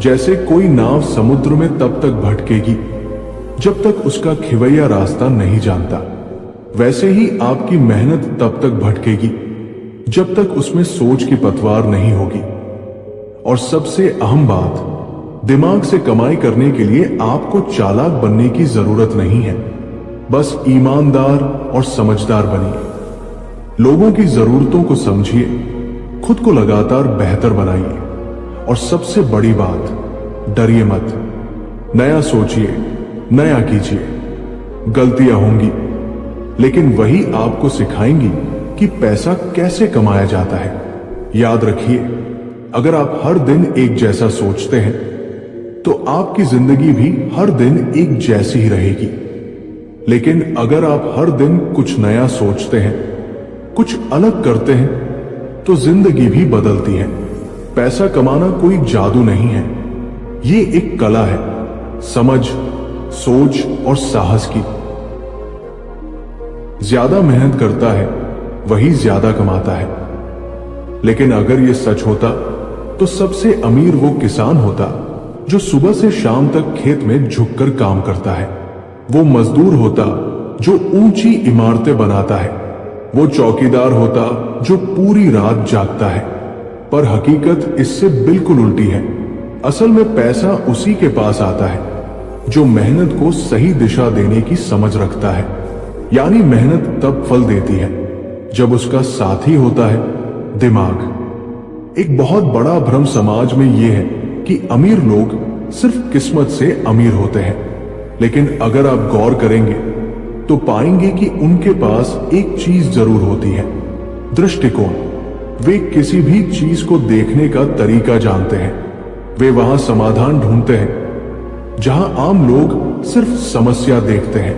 जैसे कोई नाव समुद्र में तब तक भटकेगी जब तक उसका खिवैया रास्ता नहीं जानता, वैसे ही आपकी मेहनत तब तक भटकेगी जब तक उसमें सोच की पतवार नहीं होगी। और सबसे अहम बात, दिमाग से कमाई करने के लिए आपको चालाक बनने की जरूरत नहीं है। बस ईमानदार और समझदार बनिए। लोगों की जरूरतों को समझिए, खुद को लगातार बेहतर बनाइए। और सबसे बड़ी बात, डरिए मत। नया सोचिए, नया कीजिए। गलतियां होंगी, लेकिन वही आपको सिखाएंगी कि पैसा कैसे कमाया जाता है। याद रखिए, अगर आप हर दिन एक जैसा सोचते हैं तो आपकी जिंदगी भी हर दिन एक जैसी ही रहेगी। लेकिन अगर आप हर दिन कुछ नया सोचते हैं, कुछ अलग करते हैं, तो जिंदगी भी बदलती है। पैसा कमाना कोई जादू नहीं है, ये एक कला है, समझ, सोच और साहस की। ज्यादा मेहनत करता है वही ज्यादा कमाता है। लेकिन अगर यह सच होता तो सबसे अमीर वो किसान होता जो सुबह से शाम तक खेत में झुककर काम करता है। वो मजदूर होता जो ऊंची इमारतें बनाता है। वो चौकीदार होता जो पूरी रात जागता है। पर हकीकत इससे बिल्कुल उल्टी है। असल में पैसा उसी के पास आता है जो मेहनत को सही दिशा देने की समझ रखता है। यानी मेहनत तब फल देती है जब उसका साथी होता है दिमाग। एक बहुत बड़ा भ्रम समाज में यह है कि अमीर लोग सिर्फ किस्मत से अमीर होते हैं। लेकिन अगर आप गौर करेंगे तो पाएंगे कि उनके पास एक चीज जरूर होती है, दृष्टिकोण। वे किसी भी चीज को देखने का तरीका जानते हैं। वे वहां समाधान ढूंढते हैं जहां आम लोग सिर्फ समस्या देखते हैं।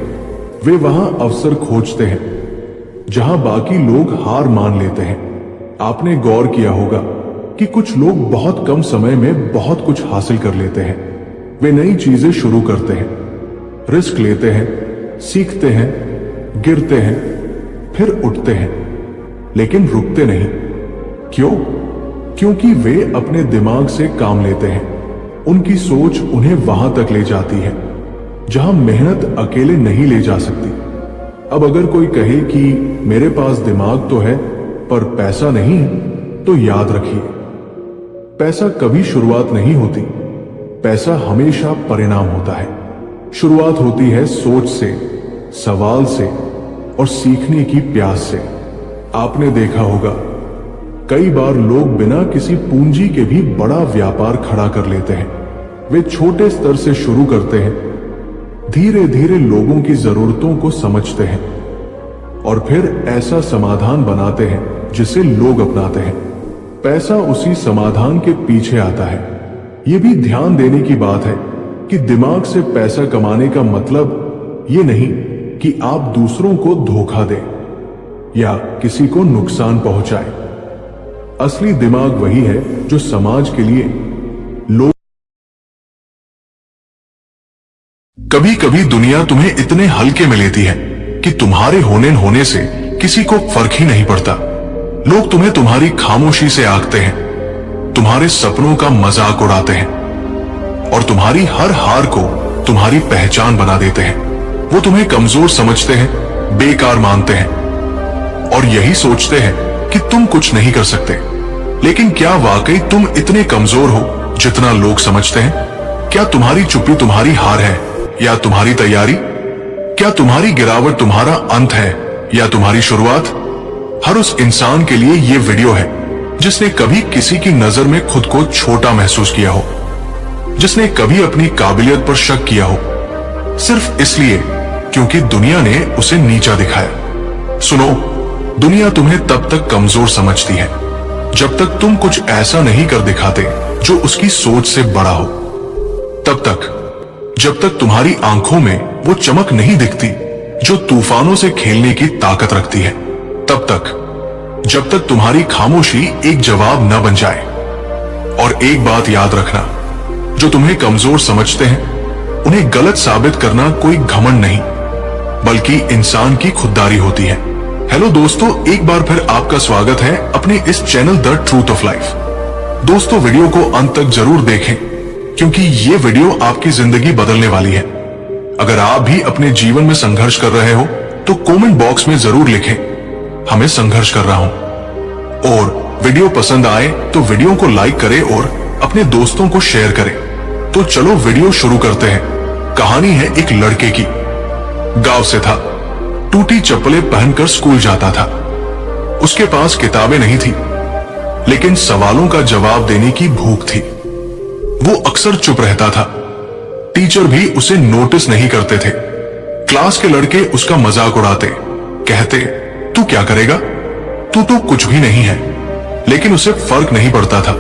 वे वहां अवसर खोजते हैं जहां बाकी लोग हार मान लेते हैं। आपने गौर किया होगा कि कुछ लोग बहुत कम समय में बहुत कुछ हासिल कर लेते हैं। वे नई चीजें शुरू करते हैं, रिस्क लेते हैं, सीखते हैं, गिरते हैं, फिर उठते हैं, लेकिन रुकते नहीं। क्यों? क्योंकि वे अपने दिमाग से काम लेते हैं। उनकी सोच उन्हें वहां तक ले जाती है जहां मेहनत अकेले नहीं ले जा सकती। अब अगर कोई कहे कि मेरे पास दिमाग तो है पर पैसा नहीं है, तो याद रखिए, पैसा कभी शुरुआत नहीं होती। पैसा हमेशा परिणाम होता है। शुरुआत होती है सोच से, सवाल से और सीखने की प्यास से। आपने देखा होगा कई बार लोग बिना किसी पूंजी के भी बड़ा व्यापार खड़ा कर लेते हैं। वे छोटे स्तर से शुरू करते हैं, धीरे धीरे लोगों की जरूरतों को समझते हैं और फिर ऐसा समाधान बनाते हैं जिसे लोग अपनाते हैं। पैसा उसी समाधान के पीछे आता है। यह भी ध्यान देने की बात है कि दिमाग से पैसा कमाने का मतलब ये नहीं कि आप दूसरों को धोखा दें या किसी को नुकसान पहुंचाएं। असली दिमाग वही है जो समाज के लिए लोग। कभी कभी दुनिया तुम्हें इतने हल्के में लेती है कि तुम्हारे होने से किसी को फर्क ही नहीं पड़ता। लोग तुम्हें तुम्हारी खामोशी से आंकते हैं, तुम्हारे सपनों का मजाक उड़ाते हैं और तुम्हारी हर हार को तुम्हारी पहचान बना देते हैं। वो तुम्हें कमजोर समझते हैं, बेकार मानते हैं और यही सोचते हैं कि तुम कुछ नहीं कर सकते। लेकिन क्या वाकई तुम इतने कमजोर हो जितना लोग समझते हैं? क्या तुम्हारी चुप्पी तुम्हारी हार है या तुम्हारी तैयारी? क्या तुम्हारी गिरावट तुम्हारा अंत है या तुम्हारी शुरुआत? हर उस इंसान के लिए यह वीडियो है जिसने कभी किसी की नजर में खुद को छोटा महसूस किया हो, जिसने कभी अपनी काबिलियत पर शक किया हो, सिर्फ इसलिए क्योंकि दुनिया ने उसे नीचा दिखाया। सुनो, दुनिया तुम्हें तब तक कमजोर समझती है जब तक तुम कुछ ऐसा नहीं कर दिखाते जो उसकी सोच से बड़ा हो। तब तक जब तक तुम्हारी आंखों में वो चमक नहीं दिखती जो तूफानों से खेलने की ताकत रखती है। तब तक जब तक तुम्हारी खामोशी एक जवाब न बन जाए। और एक बात याद रखना, जो तुम्हें कमजोर समझते हैं उन्हें गलत साबित करना कोई घमंड नहीं, बल्कि इंसान की खुददारी होती है। हेलो दोस्तों, एक बार फिर आपका स्वागत है अपने इस channel the truth of life. दोस्तों, वीडियो को अंत तक जरूर देखें, क्योंकि ये वीडियो आपकी जिंदगी बदलने वाली है। अगर आप भी अपने जीवन में संघर्ष कर रहे हो तो कमेंट बॉक्स में जरूर लिखें, हमें संघर्ष कर रहा हूं। और वीडियो पसंद आए तो वीडियो को लाइक करें और अपने दोस्तों को शेयर करें। तो चलो वीडियो शुरू करते हैं। कहानी है एक लड़के की। गांव से था, टूटी चप्पलें पहनकर स्कूल जाता था। उसके पास किताबें नहीं थी, लेकिन सवालों का जवाब देने की भूख थी। वो अक्सर चुप रहता था। टीचर भी उसे नोटिस नहीं करते थे। क्लास के लड़के उसका मजाक उड़ाते, कहते, तू क्या करेगा, तू तो कुछ भी नहीं है। लेकिन उसे फर्क नहीं पड़ता था।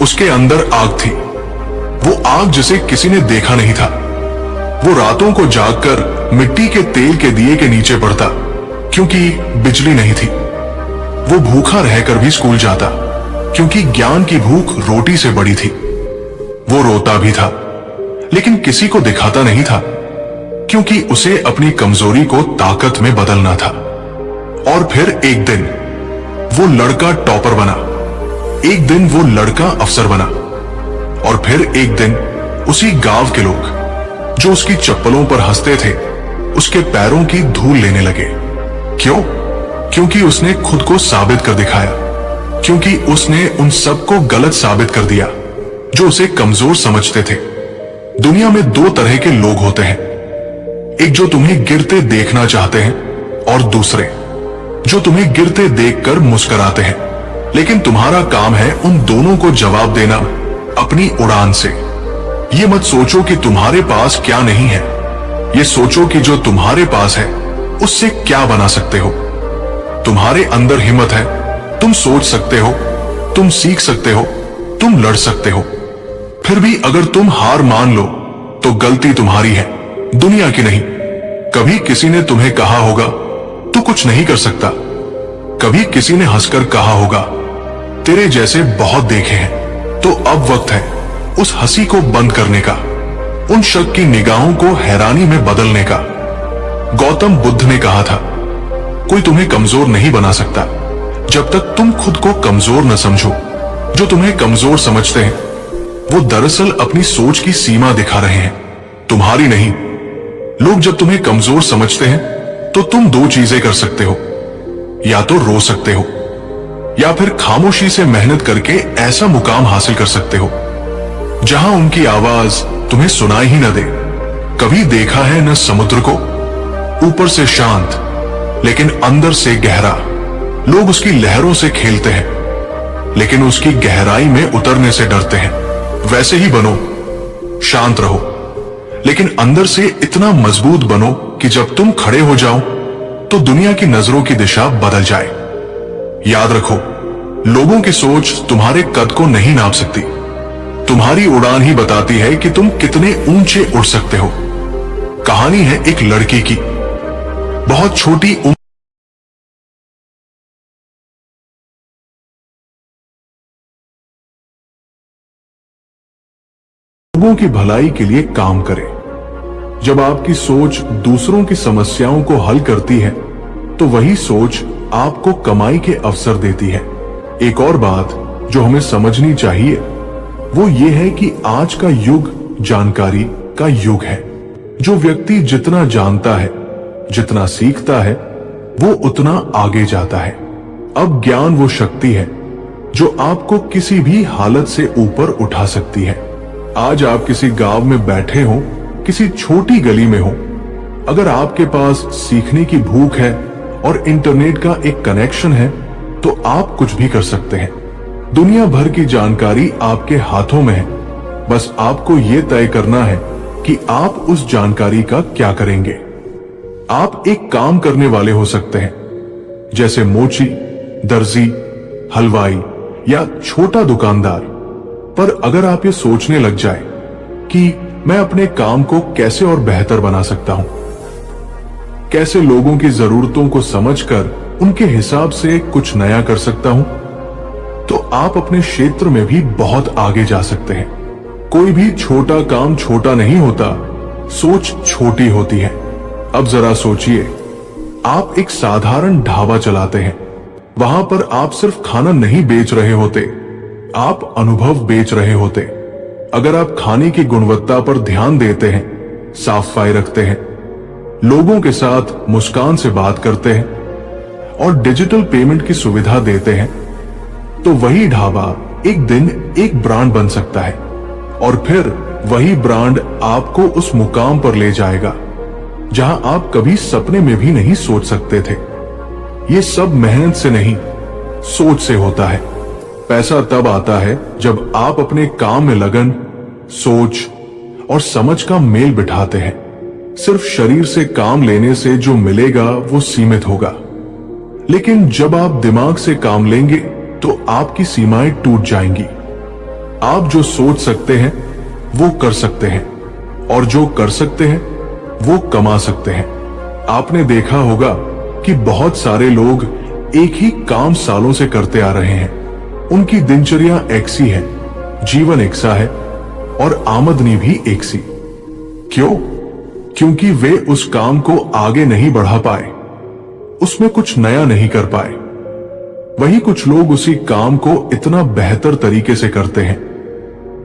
उसके अंदर आग थी, वो आग जिसे किसी ने देखा नहीं था। वो रातों को जागकर मिट्टी के तेल के दिए के नीचे पड़ता, क्योंकि बिजली नहीं थी। वो भूखा रहकर भी स्कूल जाता, क्योंकि ज्ञान की भूख रोटी से बड़ी थी। वो रोता भी था, लेकिन किसी को दिखाता नहीं था, क्योंकि उसे अपनी कमजोरी को ताकत में बदलना था। और फिर एक दिन वो लड़का टॉपर बना, एक दिन वो लड़का अफसर बना, और फिर एक दिन उसी गांव के लोग जो उसकी चप्पलों पर हंसते थे, उसके पैरों की धूल लेने लगे। क्यों? क्योंकि उसने खुद को साबित कर दिखाया, क्योंकि उसने उन सबको गलत साबित कर दिया जो उसे कमजोर समझते थे। दुनिया में दो तरह के लोग होते हैं, एक जो तुम्हें गिरते देखना चाहते हैं, और दूसरे जो तुम्हें गिरते देखकर मुस्कुराते हैं। लेकिन तुम्हारा काम है उन दोनों को जवाब देना अपनी उड़ान से। ये मत सोचो कि तुम्हारे पास क्या नहीं है, ये सोचो कि जो तुम्हारे पास है उससे क्या बना सकते हो। तुम्हारे अंदर हिम्मत है, तुम सोच सकते हो, तुम सीख सकते हो, तुम लड़ सकते हो। फिर भी अगर तुम हार मान लो तो गलती तुम्हारी है, दुनिया की नहीं। कभी किसी ने तुम्हें कहा होगा तू कुछ नहीं कर सकता, कभी किसी ने हंसकर कहा होगा तेरे जैसे बहुत देखे हैं। तो अब वक्त है उस हंसी को बंद करने का, उन शक की निगाहों को हैरानी में बदलने का। गौतम बुद्ध ने कहा था, कोई तुम्हें कमजोर नहीं बना सकता जब तक तुम खुद को कमजोर न समझो। जो तुम्हें कमजोर समझते हैं वो दरअसल अपनी सोच की सीमा दिखा रहे हैं, तुम्हारी नहीं। लोग जब तुम्हें कमजोर समझते हैं तो तुम दो चीजें कर सकते हो, या तो रो सकते हो, या फिर खामोशी से मेहनत करके ऐसा मुकाम हासिल कर सकते हो जहां उनकी आवाज तुम्हें सुनाई ही न दे। कभी देखा है न समुद्र को, ऊपर से शांत लेकिन अंदर से गहरा। लोग उसकी लहरों से खेलते हैं, लेकिन उसकी गहराई में उतरने से डरते हैं। वैसे ही बनो, शांत रहो, लेकिन अंदर से इतना मजबूत बनो कि जब तुम खड़े हो जाओ तो दुनिया की नजरों की दिशा बदल जाए। याद रखो, लोगों की सोच तुम्हारे कद को नहीं नाप सकती, तुम्हारी उड़ान ही बताती है कि तुम कितने ऊंचे उड़ सकते हो। कहानी है एक लड़की की। बहुत छोटी उम्र लोगों की भलाई के लिए काम करे। जब आपकी सोच दूसरों की समस्याओं को हल करती है तो वही सोच आपको कमाई के अवसर देती है। एक और बात जो हमें समझनी चाहिए वो ये है कि आज का युग जानकारी का युग है। जो व्यक्ति जितना जानता है, जितना सीखता है, वो उतना आगे जाता है। अब ज्ञान वो शक्ति है जो आपको किसी भी हालत से ऊपर उठा सकती है। आज आप किसी गांव में बैठे हो, किसी छोटी गली में हो, अगर आपके पास सीखने की भूख है और इंटरनेट का एक कनेक्शन है तो आप कुछ भी कर सकते हैं। दुनिया भर की जानकारी आपके हाथों में है, बस आपको यह तय करना है कि आप उस जानकारी का क्या करेंगे। आप एक काम करने वाले हो सकते हैं, जैसे मोची, दर्जी, हलवाई या छोटा दुकानदार। पर अगर आप ये सोचने लग जाए कि मैं अपने काम को कैसे और बेहतर बना सकता हूं, कैसे लोगों की जरूरतों को समझकर उनके हिसाब से कुछ नया कर सकता हूं, तो आप अपने क्षेत्र में भी बहुत आगे जा सकते हैं। कोई भी छोटा काम छोटा नहीं होता, सोच छोटी होती है। अब जरा सोचिए, आप एक साधारण ढाबा चलाते हैं। वहां पर आप सिर्फ खाना नहीं बेच रहे होते, आप अनुभव बेच रहे होते। अगर आप खाने की गुणवत्ता पर ध्यान देते हैं, साफ सफाई रखते हैं, लोगों के साथ मुस्कान से बात करते हैं और डिजिटल पेमेंट की सुविधा देते हैं, तो वही ढाबा एक दिन एक ब्रांड बन सकता है और फिर वही ब्रांड आपको उस मुकाम पर ले जाएगा जहां आप कभी सपने में भी नहीं सोच सकते थे। ये सब मेहनत से नहीं, सोच से होता है। पैसा तब आता है जब आप अपने काम में लगन, सोच और समझ का मेल बिठाते हैं। सिर्फ शरीर से काम लेने से जो मिलेगा वो सीमित होगा, लेकिन जब आप दिमाग से काम लेंगे तो आपकी सीमाएं टूट जाएंगी। आप जो सोच सकते हैं वो कर सकते हैं और जो कर सकते हैं वो कमा सकते हैं। आपने देखा होगा कि बहुत सारे लोग एक ही काम सालों से करते आ रहे हैं। उनकी दिनचर्या एक सी है, जीवन एक सा है और आमदनी भी एक सी। क्यों? क्योंकि वे उस काम को आगे नहीं बढ़ा पाए, उसमें कुछ नया नहीं कर पाए। वही कुछ लोग उसी काम को इतना बेहतर तरीके से करते हैं,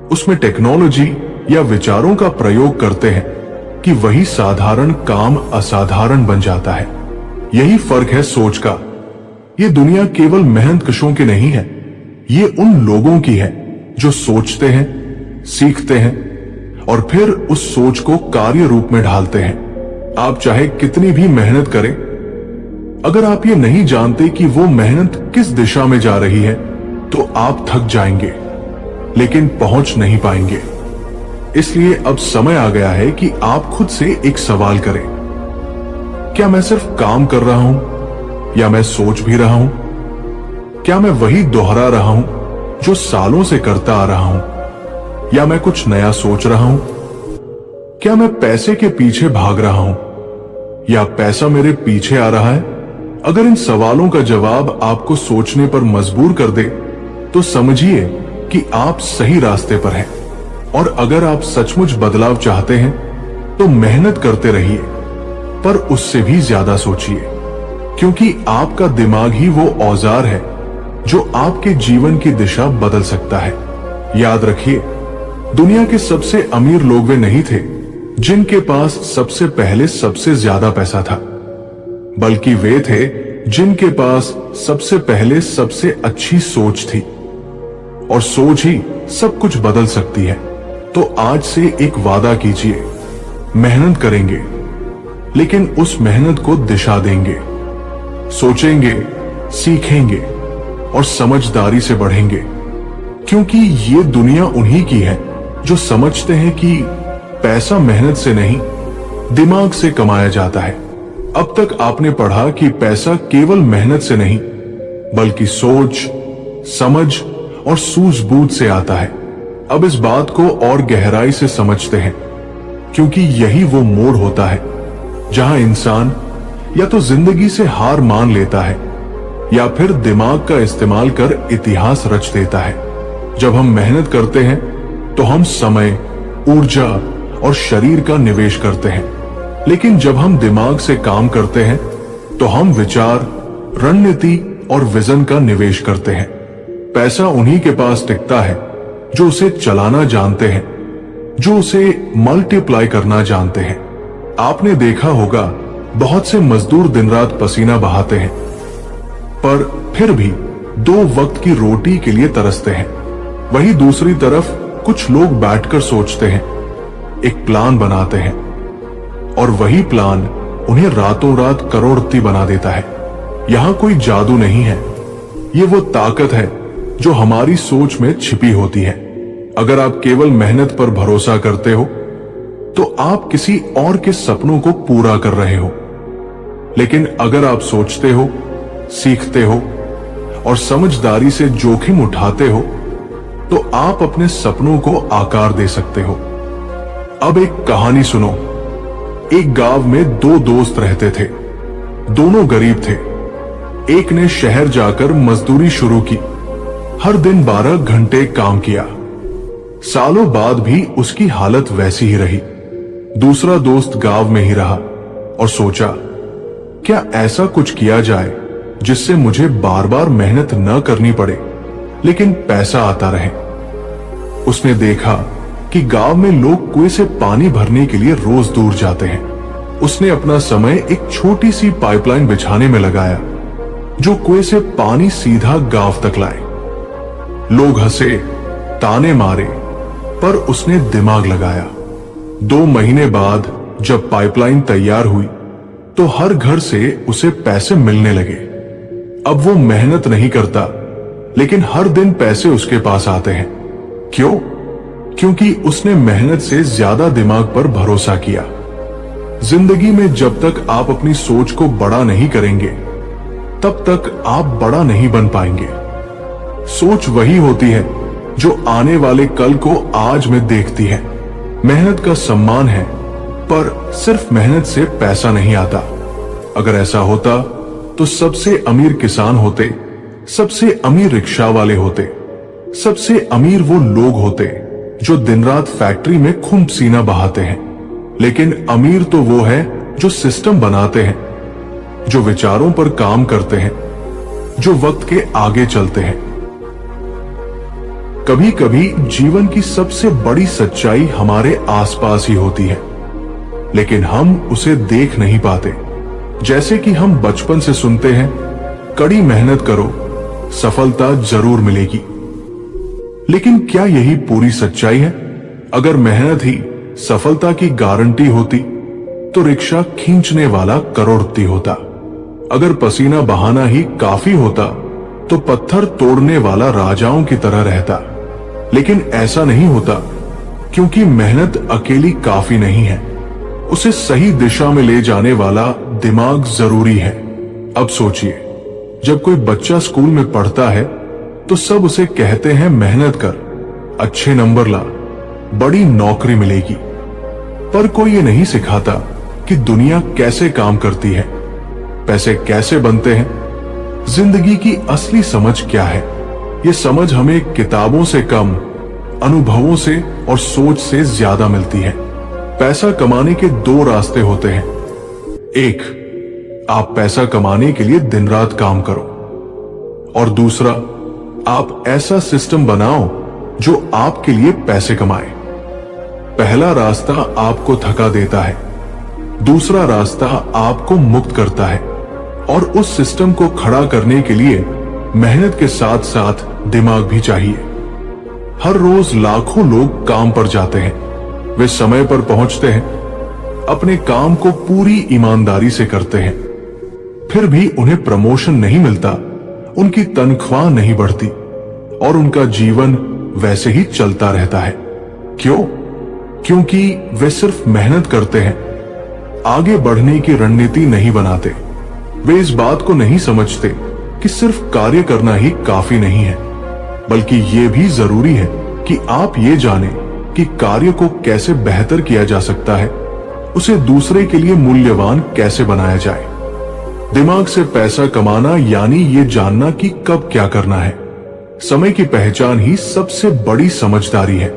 उसमें टेक्नोलॉजी या विचारों का प्रयोग करते हैं कि वही साधारण काम असाधारण बन जाता है। यही फर्क है सोच का। ये दुनिया केवल मेहनतकशों की नहीं है, ये उन लोगों की है जो सोचते हैं, सीखते हैं और फिर उस सोच को कार्य रूप में ढालते हैं। आप चाहे कितनी भी मेहनत करें, अगर आप ये नहीं जानते कि वो मेहनत किस दिशा में जा रही है, तो आप थक जाएंगे लेकिन पहुंच नहीं पाएंगे। इसलिए अब समय आ गया है कि आप खुद से एक सवाल करें, क्या मैं सिर्फ काम कर रहा हूं या मैं सोच भी रहा हूं? क्या मैं वही दोहरा रहा हूं जो सालों से करता आ रहा हूं, या मैं कुछ नया सोच रहा हूं? क्या मैं पैसे के पीछे भाग रहा हूं या पैसा मेरे पीछे आ रहा है? अगर इन सवालों का जवाब आपको सोचने पर मजबूर कर दे, तो समझिए कि आप सही रास्ते पर हैं। और अगर आप सचमुच बदलाव चाहते हैं, तो मेहनत करते रहिए, पर उससे भी ज्यादा सोचिए, क्योंकि आपका दिमाग ही वो औजार है जो आपके जीवन की दिशा बदल सकता है। याद रखिए, दुनिया के सबसे अमीर लोग वे नहीं थे जिनके पास सबसे पहले सबसे ज्यादा पैसा था, बल्कि वे थे जिनके पास सबसे पहले सबसे अच्छी सोच थी। और सोच ही सब कुछ बदल सकती है। तो आज से एक वादा कीजिए, मेहनत करेंगे, लेकिन उस मेहनत को दिशा देंगे, सोचेंगे, सीखेंगे और समझदारी से बढ़ेंगे, क्योंकि ये दुनिया उन्हीं की है जो समझते हैं कि पैसा मेहनत से नहीं, दिमाग से कमाया जाता है। अब तक आपने पढ़ा कि पैसा केवल मेहनत से नहीं, बल्कि सोच, समझ और सूझबूझ से आता है। अब इस बात को और गहराई से समझते हैं, क्योंकि यही वो मोड़ होता है जहां इंसान या तो जिंदगी से हार मान लेता है या फिर दिमाग का इस्तेमाल कर इतिहास रच देता है। जब हम मेहनत करते हैं तो हम समय, ऊर्जा और शरीर का निवेश करते हैं, लेकिन जब हम दिमाग से काम करते हैं तो हम विचार, रणनीति और विजन का निवेश करते हैं। पैसा उन्हीं के पास टिकता है जो उसे चलाना जानते हैं, जो उसे मल्टीप्लाई करना जानते हैं। आपने देखा होगा, बहुत से मजदूर दिन रात पसीना बहाते हैं, पर फिर भी 2 वक्त की रोटी के लिए तरसते हैं। वहीं दूसरी तरफ कुछ लोग बैठकर सोचते हैं, एक प्लान बनाते हैं, और वही प्लान उन्हें रातों रात करोड़पति बना देता है। यहां कोई जादू नहीं है, ये वो ताकत है जो हमारी सोच में छिपी होती है। अगर आप केवल मेहनत पर भरोसा करते हो, तो आप किसी और के सपनों को पूरा कर रहे हो। लेकिन अगर आप सोचते हो, सीखते हो और समझदारी से जोखिम उठाते हो, तो आप अपने सपनों को आकार दे सकते हो। अब एक कहानी सुनो। एक गांव में 2 दोस्त रहते थे। दोनों गरीब थे। एक ने शहर जाकर मजदूरी शुरू की, हर दिन 12 घंटे काम किया। सालों बाद भी उसकी हालत वैसी ही रही। दूसरा दोस्त गांव में ही रहा और सोचा, क्या ऐसा कुछ किया जाए जिससे मुझे बार बार मेहनत न करनी पड़े लेकिन पैसा आता रहे। उसने देखा कि गांव में लोग कुएं से पानी भरने के लिए रोज दूर जाते हैं। उसने अपना समय एक छोटी सी पाइपलाइन बिछाने में लगाया जो कुएं से पानी सीधा गांव तक लाए। लोग हंसे, ताने मारे, पर उसने दिमाग लगाया। 2 महीने बाद जब पाइपलाइन तैयार हुई तो हर घर से उसे पैसे मिलने लगे। अब वो मेहनत नहीं करता लेकिन हर दिन पैसे उसके पास आते हैं। क्यों? क्योंकि उसने मेहनत से ज्यादा दिमाग पर भरोसा किया। जिंदगी में जब तक आप अपनी सोच को बड़ा नहीं करेंगे तब तक आप बड़ा नहीं बन पाएंगे। सोच वही होती है जो आने वाले कल को आज में देखती है। मेहनत का सम्मान है, पर सिर्फ मेहनत से पैसा नहीं आता। अगर ऐसा होता तो सबसे अमीर किसान होते, सबसे अमीर रिक्शा वाले होते, सबसे अमीर वो लोग होते जो दिन रात फैक्ट्री में खून पसीना बहाते हैं। लेकिन अमीर तो वो है जो सिस्टम बनाते हैं, जो विचारों पर काम करते हैं, जो वक्त के आगे चलते हैं। कभी कभी जीवन की सबसे बड़ी सच्चाई हमारे आसपास ही होती है, लेकिन हम उसे देख नहीं पाते। जैसे कि हम बचपन से सुनते हैं, कड़ी मेहनत करो, सफलता जरूर मिलेगी। लेकिन क्या यही पूरी सच्चाई है? अगर मेहनत ही सफलता की गारंटी होती तो रिक्शा खींचने वाला करोड़पति होता। अगर पसीना बहाना ही काफी होता तो पत्थर तोड़ने वाला राजाओं की तरह रहता। लेकिन ऐसा नहीं होता, क्योंकि मेहनत अकेली काफी नहीं है, उसे सही दिशा में ले जाने वाला दिमाग जरूरी है। अब सोचिए, जब कोई बच्चा स्कूल में पढ़ता है तो सब उसे कहते हैं मेहनत कर, अच्छे नंबर ला, बड़ी नौकरी मिलेगी। पर कोई ये नहीं सिखाता कि दुनिया कैसे काम करती है, पैसे कैसे बनते हैं, जिंदगी की असली समझ क्या है। ये समझ हमें किताबों से कम, अनुभवों से और सोच से ज्यादा मिलती है। पैसा कमाने के 2 रास्ते होते हैं। एक, आप पैसा कमाने के लिए दिन रात काम करो, और दूसरा, आप ऐसा सिस्टम बनाओ जो आपके लिए पैसे कमाए। पहला रास्ता आपको थका देता है, दूसरा रास्ता आपको मुक्त करता है। और उस सिस्टम को खड़ा करने के लिए मेहनत के साथ साथ दिमाग भी चाहिए। हर रोज लाखों लोग काम पर जाते हैं, वे समय पर पहुंचते हैं, अपने काम को पूरी ईमानदारी से करते हैं, फिर भी उन्हें प्रमोशन नहीं मिलता, उनकी तनख्वाह नहीं बढ़ती और उनका जीवन वैसे ही चलता रहता है। क्यों? क्योंकि वे सिर्फ मेहनत करते हैं, आगे बढ़ने की रणनीति नहीं बनाते। वे इस बात को नहीं समझते कि सिर्फ कार्य करना ही काफी नहीं है, बल्कि ये भी जरूरी है कि आप ये जानें कि कार्य को कैसे बेहतर किया जा सकता है, उसे दूसरे के लिए मूल्यवान कैसे बनाया जाए। दिमाग से पैसा कमाना यानी ये जानना कि कब क्या करना है। समय की पहचान ही सबसे बड़ी समझदारी है।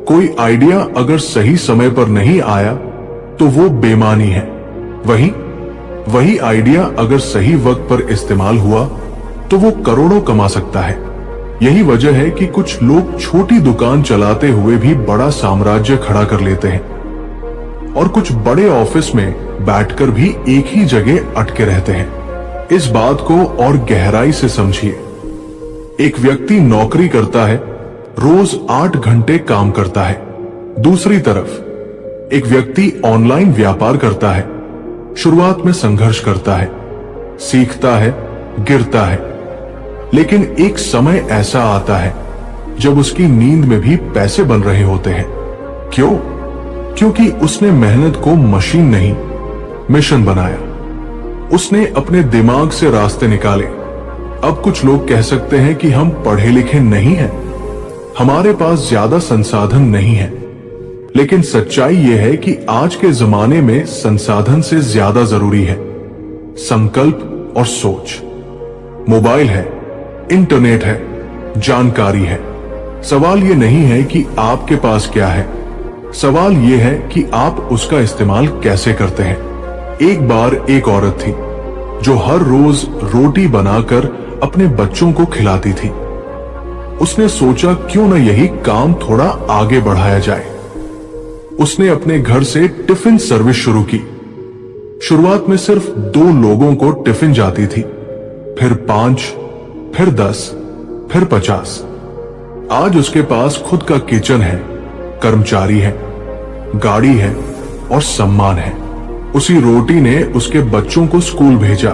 कोई आइडिया अगर सही समय पर नहीं आया तो वो बेमानी है। वही आइडिया अगर सही वक्त पर इस्तेमाल हुआ तो वो करोड़ों कमा सकता है। यही वजह है कि कुछ लोग छोटी दुकान चलाते हुए भी बड़ा साम्राज्य खड़ा कर लेते हैं और कुछ बड़े ऑफिस में बैठकर भी एक ही जगह अटके रहते हैं। इस बात को और गहराई से समझिए। एक व्यक्ति नौकरी करता है, रोज 8 घंटे काम करता है। दूसरी तरफ एक व्यक्ति ऑनलाइन व्यापार करता है, शुरुआत में संघर्ष करता है, सीखता है, गिरता है, लेकिन एक समय ऐसा आता है जब उसकी नींद में भी पैसे बन रहे होते हैं। क्यों? क्योंकि उसने मेहनत को मशीन नहीं, मिशन बनाया। उसने अपने दिमाग से रास्ते निकाले। अब कुछ लोग कह सकते हैं कि हम पढ़े लिखे नहीं हैं, हमारे पास ज्यादा संसाधन नहीं है, लेकिन सच्चाई यह है कि आज के जमाने में संसाधन से ज्यादा जरूरी है संकल्प और सोच। मोबाइल है, इंटरनेट है, जानकारी है, सवाल ये नहीं है कि आपके पास क्या है, सवाल ये है कि आप उसका इस्तेमाल कैसे करते हैं। एक बार एक औरत थी जो हर रोज रोटी बनाकर अपने बच्चों को खिलाती थी। उसने सोचा क्यों न यही काम थोड़ा आगे बढ़ाया जाए। उसने अपने घर से टिफिन सर्विस शुरू की। शुरुआत में सिर्फ 2 लोगों को टिफिन जाती थी, फिर 5, फिर 10, फिर 50। आज उसके पास खुद का किचन है, कर्मचारी है, गाड़ी है और सम्मान है। उसी रोटी ने उसके बच्चों को स्कूल भेजा।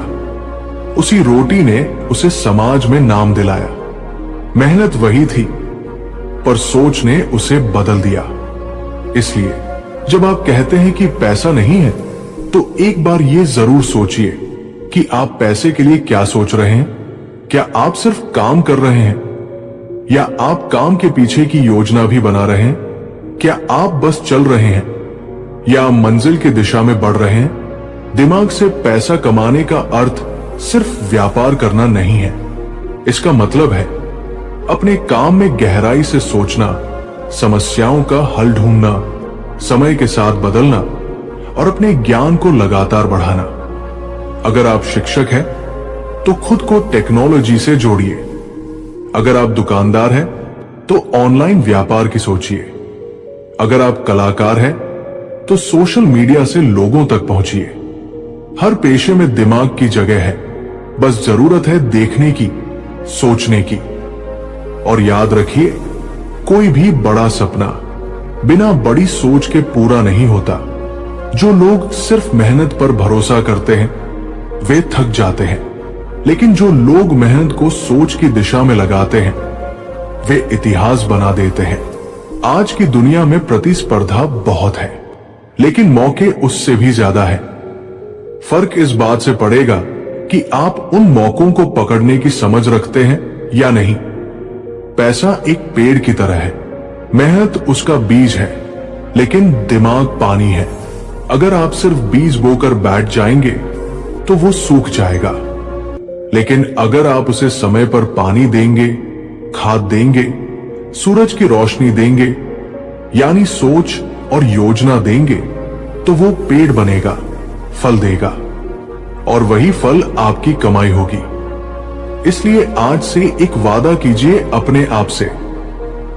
उसी रोटी ने उसे समाज में नाम दिलाया। मेहनत वही थी, पर सोच ने उसे बदल दिया। इसलिए जब आप कहते हैं कि पैसा नहीं है, तो एक बार ये जरूर सोचिए कि आप पैसे के लिए क्या सोच रहे हैं। क्या आप सिर्फ काम कर रहे हैं, या आप काम के पीछे की योजना भी बना रहे हैं? क्या आप बस चल रहे हैं, या मंजिल की दिशा में बढ़ रहे हैं? दिमाग से पैसा कमाने का अर्थ सिर्फ व्यापार करना नहीं है। इसका मतलब है अपने काम में गहराई से सोचना, समस्याओं का हल ढूंढना, समय के साथ बदलना और अपने ज्ञान को लगातार बढ़ाना। अगर आप शिक्षक हैं तो खुद को टेक्नोलॉजी से जोड़िए। अगर आप दुकानदार हैं तो ऑनलाइन व्यापार की सोचिए। अगर आप कलाकार हैं तो सोशल मीडिया से लोगों तक पहुंचिए। हर पेशे में दिमाग की जगह है, बस जरूरत है देखने की, सोचने की। और याद रखिए, कोई भी बड़ा सपना बिना बड़ी सोच के पूरा नहीं होता। जो लोग सिर्फ मेहनत पर भरोसा करते हैं वे थक जाते हैं, लेकिन जो लोग मेहनत को सोच की दिशा में लगाते हैं वे इतिहास बना देते हैं। आज की दुनिया में प्रतिस्पर्धा बहुत है, लेकिन मौके उससे भी ज्यादा है। फर्क इस बात से पड़ेगा कि आप उन मौकों को पकड़ने की समझ रखते हैं या नहीं। पैसा एक पेड़ की तरह है, मेहनत उसका बीज है, लेकिन दिमाग पानी है। अगर आप सिर्फ बीज बोकर बैठ जाएंगे तो वो सूख जाएगा, लेकिन अगर आप उसे समय पर पानी देंगे, खाद देंगे, सूरज की रोशनी देंगे, यानी सोच और योजना देंगे, तो वो पेड़ बनेगा, फल देगा, और वही फल आपकी कमाई होगी। इसलिए आज से एक वादा कीजिए अपने आप से,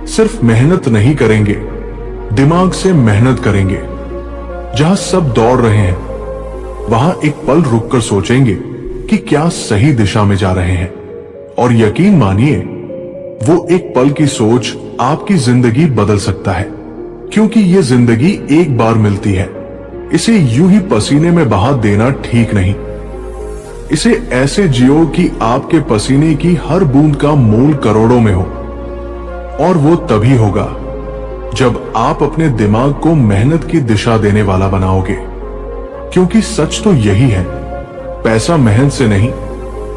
सिर्फ मेहनत नहीं करेंगे, दिमाग से मेहनत करेंगे। जहां सब दौड़ रहे हैं वहां एक पल रुककर सोचेंगे कि क्या सही दिशा में जा रहे हैं, और यकीन मानिए वो एक पल की सोच आपकी जिंदगी बदल सकता है, क्योंकि ये जिंदगी एक बार मिलती है। इसे यूं ही पसीने में बहा देना ठीक नहीं। इसे ऐसे जियो कि आपके पसीने की हर बूंद का मोल करोड़ों में हो, और वो तभी होगा जब आप अपने दिमाग को मेहनत की दिशा देने वाला बनाओगे। क्योंकि सच तो यही है, पैसा मेहनत से नहीं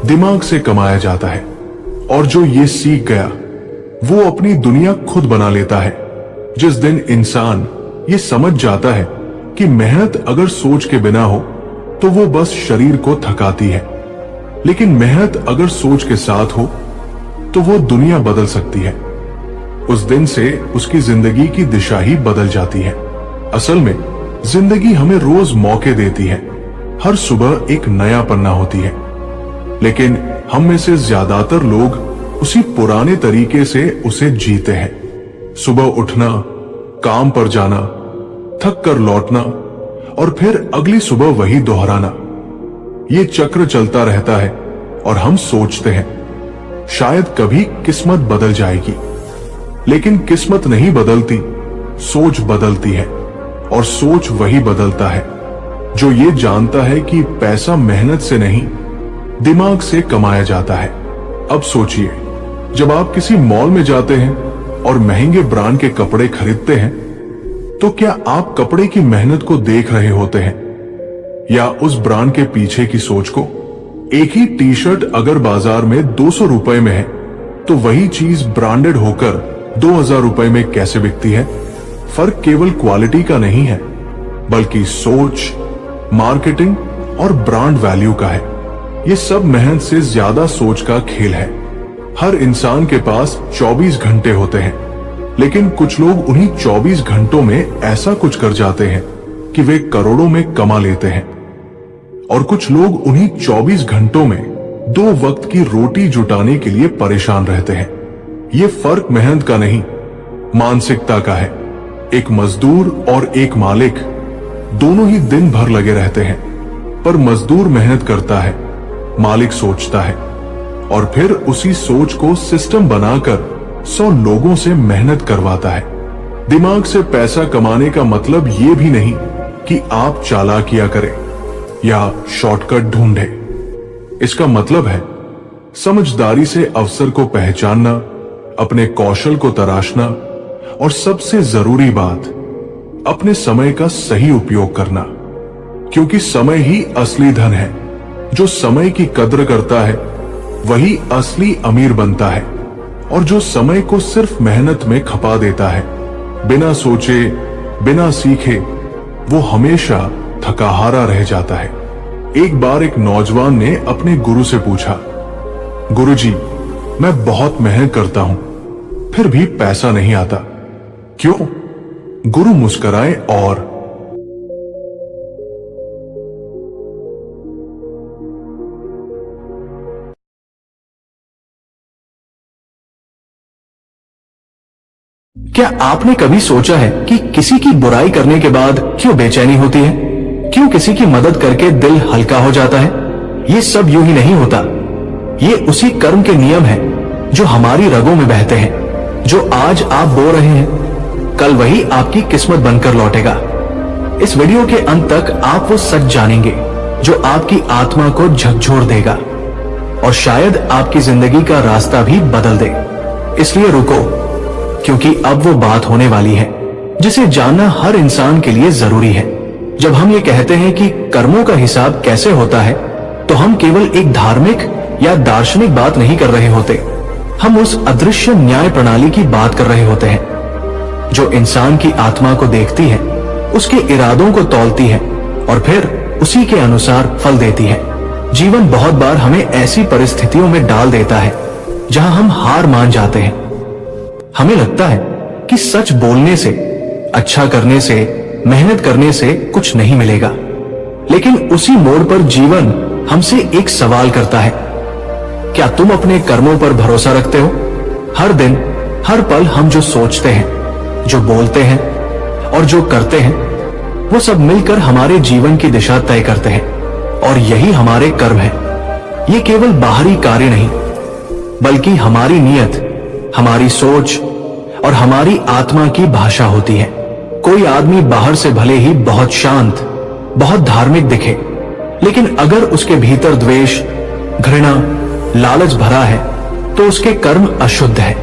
दिमाग से कमाया जाता है, और जो ये सीख गया वो अपनी दुनिया खुद बना लेता है। जिस दिन इंसान ये समझ जाता है कि मेहनत अगर सोच के बिना हो तो वो बस शरीर को थकाती है, लेकिन मेहनत अगर सोच के साथ हो तो वो दुनिया बदल सकती है। उस दिन से उसकी जिंदगी की दिशा ही बदल जाती है। असल में जिंदगी हमें रोज मौके देती है, हर सुबह एक नया पन्ना होती है, लेकिन हम में से ज्यादातर लोग उसी पुराने तरीके से उसे जीते हैं। सुबह उठना, काम पर जाना, थक कर लौटना और फिर अगली सुबह वही दोहराना। ये चक्र चलता रहता है और हम सोचते हैं शायद कभी किस्मत बदल जाएगी, लेकिन किस्मत नहीं बदलती, सोच बदलती है, और सोच वही बदलता है जो ये जानता है कि पैसा मेहनत से नहीं दिमाग से कमाया जाता है। अब सोचिए, जब आप किसी मॉल में जाते हैं और महंगे ब्रांड के कपड़े खरीदते हैं, तो क्या आप कपड़े की मेहनत को देख रहे होते हैं या उस ब्रांड के पीछे की सोच को? एक ही टी शर्ट अगर बाजार में 200 रुपए में है, तो वही चीज ब्रांडेड होकर 2000 रुपए में कैसे बिकती है? फर्क केवल क्वालिटी का नहीं है, बल्कि सोच, मार्केटिंग और ब्रांड वैल्यू का है। ये सब मेहनत से ज्यादा सोच का खेल है। हर इंसान के पास 24 घंटे होते हैं, लेकिन कुछ लोग उन्हीं 24 घंटों में ऐसा कुछ कर जाते हैं कि वे करोड़ों में कमा लेते हैं, और कुछ लोग उन्हीं 24 घंटों में 2 वक्त की रोटी जुटाने के लिए परेशान रहते हैं। ये फर्क मेहनत का नहीं, मानसिकता का है। एक मजदूर और एक मालिक दोनों ही दिन भर लगे रहते हैं, पर मजदूर मेहनत करता है, मालिक सोचता है, और फिर उसी सोच को सिस्टम बनाकर 100 लोगों से मेहनत करवाता है। दिमाग से पैसा कमाने का मतलब ये भी नहीं कि आप चालाकियां करें या शॉर्टकट ढूंढें। इसका मतलब है समझदारी से अवसर को पहचानना, अपने कौशल को तराशना, और सबसे जरूरी बात, अपने समय का सही उपयोग करना। क्योंकि समय ही असली धन है। जो समय की कद्र करता है वही असली अमीर बनता है, और जो समय को सिर्फ मेहनत में खपा देता है, बिना सोचे, बिना सीखे, वो हमेशा थकाहारा रह जाता है। एक बार एक नौजवान ने अपने गुरु से पूछा, गुरुजी, मैं बहुत मेहनत करता हूं, फिर भी पैसा नहीं आता, क्यों? गुरु मुस्कुराए और क्या आपने कभी सोचा है कि किसी की बुराई करने के बाद क्यों बेचैनी होती है? क्यों किसी की मदद करके दिल हल्का हो जाता है? ये सब यूं ही नहीं होता। ये उसी कर्म के नियम हैं जो हमारी रगों में बहते हैं। जो आज आप बो रहे हैं, कल वही आपकी किस्मत बनकर लौटेगा। इस वीडियो के अंत तक आप वो सच जानेंगे जो आपकी आत्मा को झकझोर देगा और शायद आपकी जिंदगी का रास्ता भी बदल दे। इसलिए रुको, क्योंकि अब वो बात होने वाली है जिसे जानना हर इंसान के लिए जरूरी है। जब हम ये कहते हैं कि कर्मों का हिसाब कैसे होता है, तो हम केवल एक धार्मिक या दार्शनिक बात नहीं कर रहे होते। हम उस अदृश्य न्याय प्रणाली की बात कर रहे होते हैं जो इंसान की आत्मा को देखती है, उसके इरादों को तौलती है और फिर उसी के अनुसार फल देती है। जीवन बहुत बार हमें ऐसी परिस्थितियों में डाल देता है जहां हम हार मान जाते हैं। हमें लगता है कि सच बोलने से, अच्छा करने से, मेहनत करने से कुछ नहीं मिलेगा। लेकिन उसी मोड़ पर जीवन हमसे एक सवाल करता है, क्या तुम अपने कर्मों पर भरोसा रखते हो? हर दिन, हर पल हम जो सोचते हैं, जो बोलते हैं और जो करते हैं, वो सब मिलकर हमारे जीवन की दिशा तय करते हैं, और यही हमारे कर्म है। ये केवल बाहरी कार्य नहीं, बल्कि हमारी नियत, हमारी सोच और हमारी आत्मा की भाषा होती है। कोई आदमी बाहर से भले ही बहुत शांत, बहुत धार्मिक दिखे, लेकिन अगर उसके भीतर द्वेष, घृणा, लालच भरा है, तो उसके कर्म अशुद्ध है,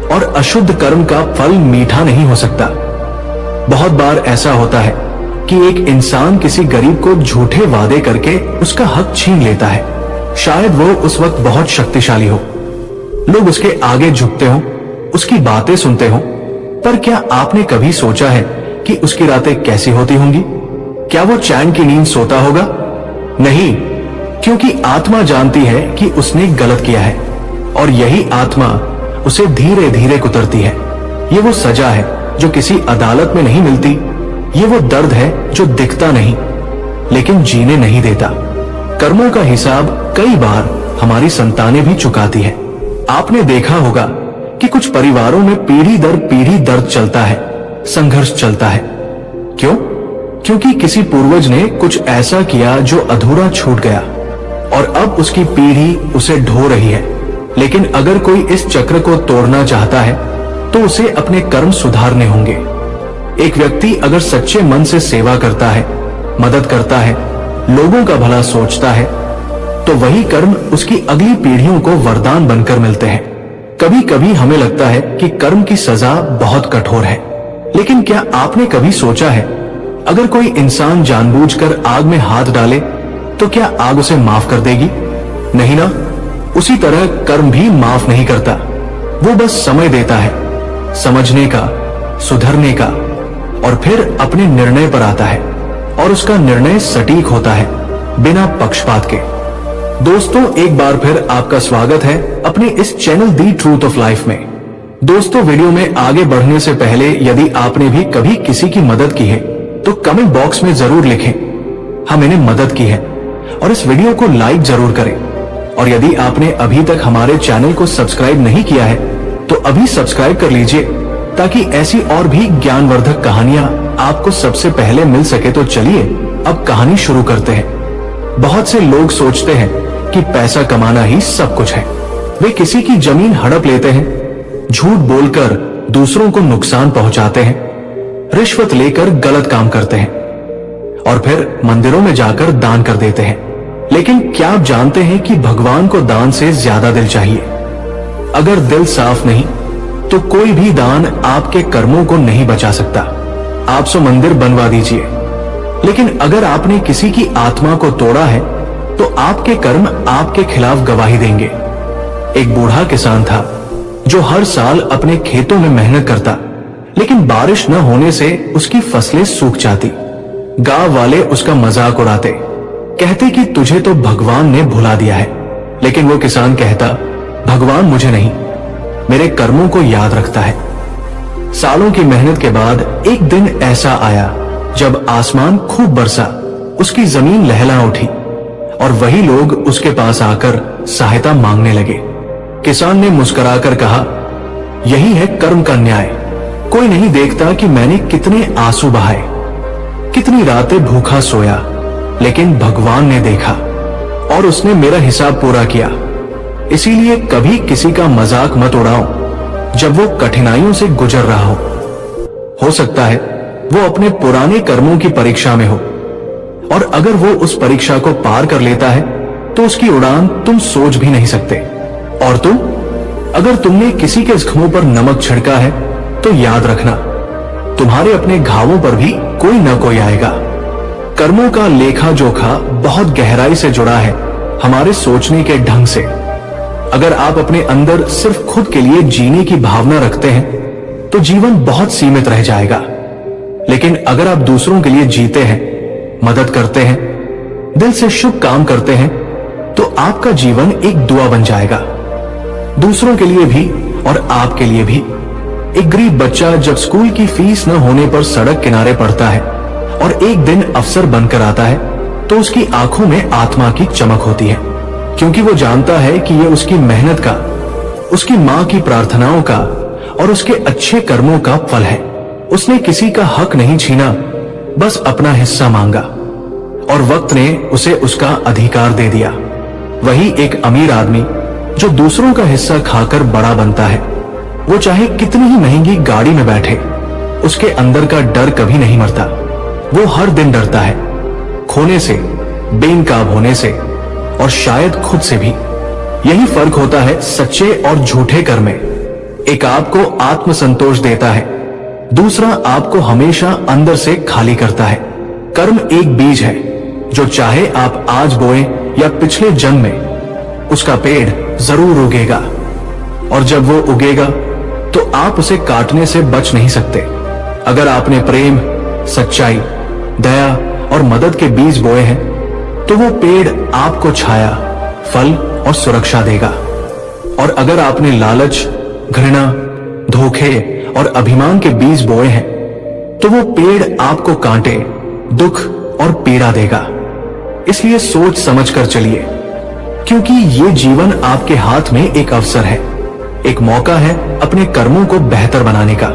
और अशुद्ध कर्म का फल मीठा नहीं हो सकता। बहुत बार ऐसा होता है कि एक इंसान किसी गरीब को झूठे वादे करके उसका हक छीन लेता है। शायद वो उस वक्त बहुत शक्तिशाली हो, लोग उसके आगे झुकते हो, उसकी बातें सुनते हो, पर क्या आपने कभी सोचा है कि उसकी रातें कैसी होती होंगी? क्या वो चैन की नींद सोता होगा? नहीं, क्योंकि आत्मा जानती है कि उसने गलत किया है, और यही आत्मा उसे धीरे धीरे कुतरती है। ये वो सजा है जो किसी अदालत में नहीं मिलती। ये वो दर्द है जो दिखता नहीं, लेकिन जीने नहीं देता। कर्मों का हिसाब कई बार हमारी संतानें भी चुकाती है। आपने देखा होगा कि कुछ परिवारों में पीढ़ी दर पीढ़ी दर्द चलता है, संघर्ष चलता है। क्यों? क्योंकि किसी पूर्वज ने कुछ ऐसा किया जो अधूरा छूट गया, और अब उसकी पीढ़ी उसे ढो रही है। लेकिन अगर कोई इस चक्र को तोड़ना चाहता है, तो उसे अपने कर्म सुधारने होंगे। एक व्यक्ति अगर सच्चे मन से सेवा करता है, मदद करता है, लोगों का भला सोचता है, तो वही कर्म उसकी अगली पीढ़ियों को वरदान बनकर मिलते हैं। कभी कभी हमें लगता है कि कर्म की सजा बहुत कठोर है, लेकिन क्या आपने कभी सोचा है, अगर कोई इंसान जानबूझकर आग में हाथ डाले, तो क्या आग उसे माफ कर देगी? नहीं ना। उसी तरह कर्म भी माफ नहीं करता। वो बस समय देता है, समझने का, सुधरने का, और फिर अपने निर्णय पर आता है, और उसका निर्णय सटीक होता है, बिना पक्षपात के। दोस्तों, एक बार फिर आपका स्वागत है अपने इस channel the truth of life में। दोस्तों, वीडियो में आगे बढ़ने से पहले यदि आपने भी कभी किसी की मदद की है तो कमेंट बॉक्स में जरूर लिखें, हाँ मैंने मदद की है, और इस वीडियो को लाइक जरूर करें। और यदि आपने अभी तक हमारे चैनल को सब्सक्राइब नहीं किया है तो अभी सब्सक्राइब कर लीजिए, ताकि ऐसी और भी ज्ञानवर्धक कहानियां आपको सबसे पहले मिल सके। तो चलिए अब कहानी शुरू करते हैं। बहुत से लोग सोचते हैं कि पैसा कमाना ही सब कुछ है। वे किसी की जमीन हड़प लेते हैं, झूठ बोलकर दूसरों को नुकसान पहुंचाते हैं, रिश्वत लेकर गलत काम करते हैं और फिर मंदिरों में जाकर दान कर देते हैं। लेकिन क्या आप जानते हैं कि भगवान को दान से ज्यादा दिल चाहिए? अगर दिल साफ नहीं तो कोई भी दान आपके कर्मों को नहीं बचा सकता। आप सो मंदिर बनवा दीजिए, लेकिन अगर आपने किसी की आत्मा को तोड़ा है तो आपके कर्म आपके खिलाफ गवाही देंगे। एक बूढ़ा किसान था जो हर साल अपने खेतों में मेहनत करता, लेकिन बारिश न होने से उसकी फसलें सूख जाती। गांव वाले उसका मजाक उड़ाते, कहते कि तुझे तो भगवान ने भुला दिया है। लेकिन वो किसान कहता, भगवान मुझे नहीं, मेरे कर्मों को याद रखता है। सालों की मेहनत के बाद एक दिन ऐसा आया जब आसमान खूब बरसा, उसकी जमीन लहला उठी और वही लोग उसके पास आकर सहायता मांगने लगे। किसान ने मुस्कुराकर कहा, यही है कर्म का न्याय। कोई नहीं देखता कि मैंने कितने आंसू बहाए, कितनी रातें भूखा सोया, लेकिन भगवान ने देखा और उसने मेरा हिसाब पूरा किया। इसीलिए कभी किसी का मजाक मत उड़ाओ जब वो कठिनाइयों से गुजर रहा हो सकता है वो अपने पुराने कर्मों की परीक्षा में हो, और अगर वो उस परीक्षा को पार कर लेता है तो उसकी उड़ान तुम सोच भी नहीं सकते। और तुम, अगर तुमने किसी के जख्मों पर नमक छिड़का है तो याद रखना, तुम्हारे अपने घावों पर भी कोई न कोई आएगा। कर्मों का लेखा जोखा बहुत गहराई से जुड़ा है हमारे सोचने के ढंग से। अगर आप अपने अंदर सिर्फ खुद के लिए जीने की भावना रखते हैं तो जीवन बहुत सीमित रह जाएगा। लेकिन अगर आप दूसरों के लिए जीते हैं, मदद करते हैं, दिल से शुभ काम करते हैं, तो आपका जीवन एक दुआ बन जाएगा, दूसरों के लिए भी और आपके लिए भी। एक गरीब बच्चा जब स्कूल की फीस न होने पर सड़क किनारे पड़ता है और एक दिन अफसर बनकर आता है तो उसकी आंखों में आत्मा की चमक होती है, क्योंकि वो जानता है कि यह उसकी मेहनत का, उसकी मां की प्रार्थनाओं का और उसके अच्छे कर्मों का फल है। उसने किसी का हक नहीं छीना, बस अपना हिस्सा मांगा और वक्त ने उसे उसका अधिकार दे दिया। वही एक अमीर आदमी जो दूसरों का हिस्सा खाकर बड़ा बनता है, वो चाहे कितनी ही महंगी गाड़ी में बैठे, उसके अंदर का डर कभी नहीं मरता। वो हर दिन डरता है, खोने से, बेनकाब होने से और शायद खुद से भी। यही फर्क होता है सच्चे और झूठे कर्म में। एक आपको आत्मसंतोष देता है, दूसरा आपको हमेशा अंदर से खाली करता है। कर्म एक बीज है, जो चाहे आप आज बोए या पिछले जन्म में, उसका पेड़ जरूर उगेगा, और जब वो उगेगा तो आप उसे काटने से बच नहीं सकते। अगर आपने प्रेम, सच्चाई, दया और मदद के बीज बोए हैं तो वो पेड़ आपको छाया, फल और सुरक्षा देगा। और अगर आपने लालच, घृणा, धोखे और अभिमान के बीज बोए हैं तो वो पेड़ आपको कांटे, दुख और पीड़ा देगा। इसलिए सोच समझकर चलिए, क्योंकि ये जीवन आपके हाथ में एक अवसर है, एक मौका है अपने कर्मों को बेहतर बनाने का।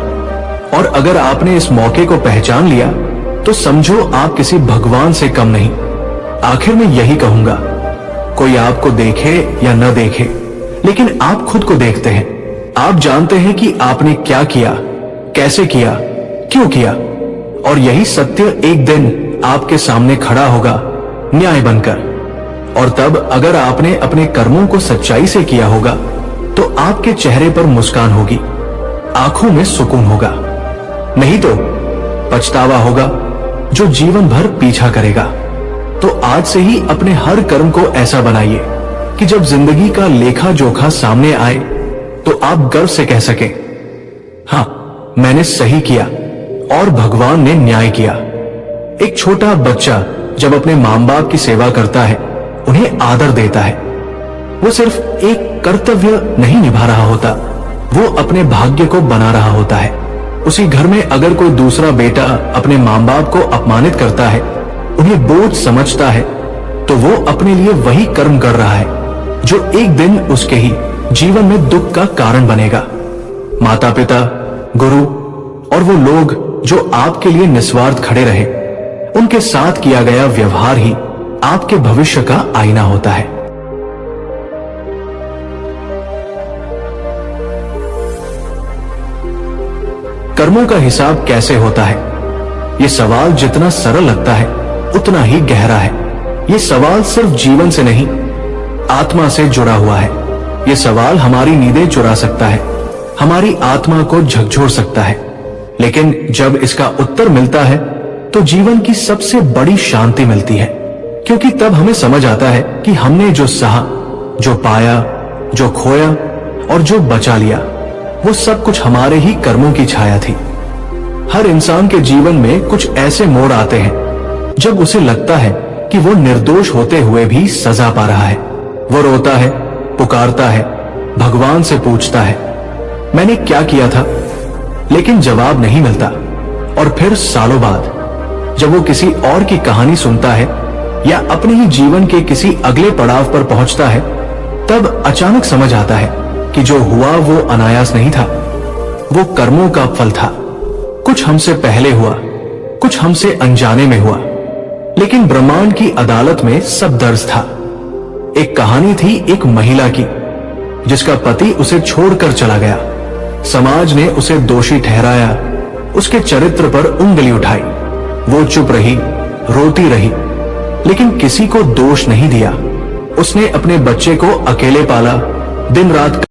और अगर आपने इस मौके को पहचान लिया तो समझो आप किसी भगवान से कम नहीं। आखिर में यही कहूंगा, कोई आपको देखे या न देखे, लेकिन आप खुद को देखते हैं। आप जानते हैं कि आपने क्या किया, कैसे किया, क्यों किया, और यही सत्य एक दिन आपके सामने खड़ा होगा न्याय बनकर। और तब अगर आपने अपने कर्मों को सच्चाई से किया होगा तो आपके चेहरे पर मुस्कान होगी, आंखों में सुकून होगा, नहीं तो पछतावा होगा जो जीवन भर पीछा करेगा। तो आज से ही अपने हर कर्म को ऐसा बनाइए कि जब जिंदगी का लेखा जोखा सामने आए तो आप गर्व से कह सके, हाँ मैंने सही किया और भगवान ने न्याय किया। एक छोटा बच्चा जब अपने मां बाप की सेवा करता है, उन्हें आदर देता है, वो सिर्फ एक कर्तव्य नहीं निभा रहा होता, वो अपने भाग्य को बना रहा होता है। उसी घर में अगर कोई दूसरा बेटा अपने माँ बाप को अपमानित करता है, उन्हें बोझ समझता है, तो वो अपने लिए वही कर्म कर रहा है जो एक दिन उसके ही जीवन में दुख का कारण बनेगा। माता पिता, गुरु और वो लोग जो आपके लिए निस्वार्थ खड़े रहे, उनके साथ किया गया व्यवहार ही आपके भविष्य का आईना होता है। कर्मों का हिसाब कैसे होता है? ये सवाल जितना सरल लगता है उतना ही गहरा है। ये सवाल सिर्फ जीवन से नहीं, आत्मा से जुड़ा हुआ है। ये सवाल हमारी नींदें चुरा सकता है, हमारी आत्मा को झकझोर सकता है, लेकिन जब इसका उत्तर मिलता है तो जीवन की सबसे बड़ी शांति मिलती है, क्योंकि तब हमें समझ आता है कि हमने जो सहा, जो पाया, जो खोया और जो बचा लिया, वो सब कुछ हमारे ही कर्मों की छाया थी। हर इंसान के जीवन में कुछ ऐसे मोड़ आते हैं जब उसे लगता है कि वो निर्दोष होते हुए भी सजा पा रहा है। वो रोता है, पुकारता है, भगवान से पूछता है, मैंने क्या किया था? लेकिन जवाब नहीं मिलता। और फिर सालों बाद जब वो किसी और की कहानी सुनता है या अपने ही जीवन के किसी अगले पड़ाव पर पहुंचता है, तब अचानक समझ आता है कि जो हुआ वो अनायास नहीं था, वो कर्मों का फल था। कुछ हमसे पहले हुआ, कुछ हमसे अनजाने में हुआ, लेकिन ब्रह्मांड की अदालत में सब दर्ज था। एक कहानी थी एक महिला की जिसका पति उसे छोड़कर चला गया। समाज ने उसे दोषी ठहराया, उसके चरित्र पर उंगली उठाई। वो चुप रही, रोती रही, लेकिन किसी को दोष नहीं दिया। उसने अपने बच्चे को अकेले पाला, दिन रात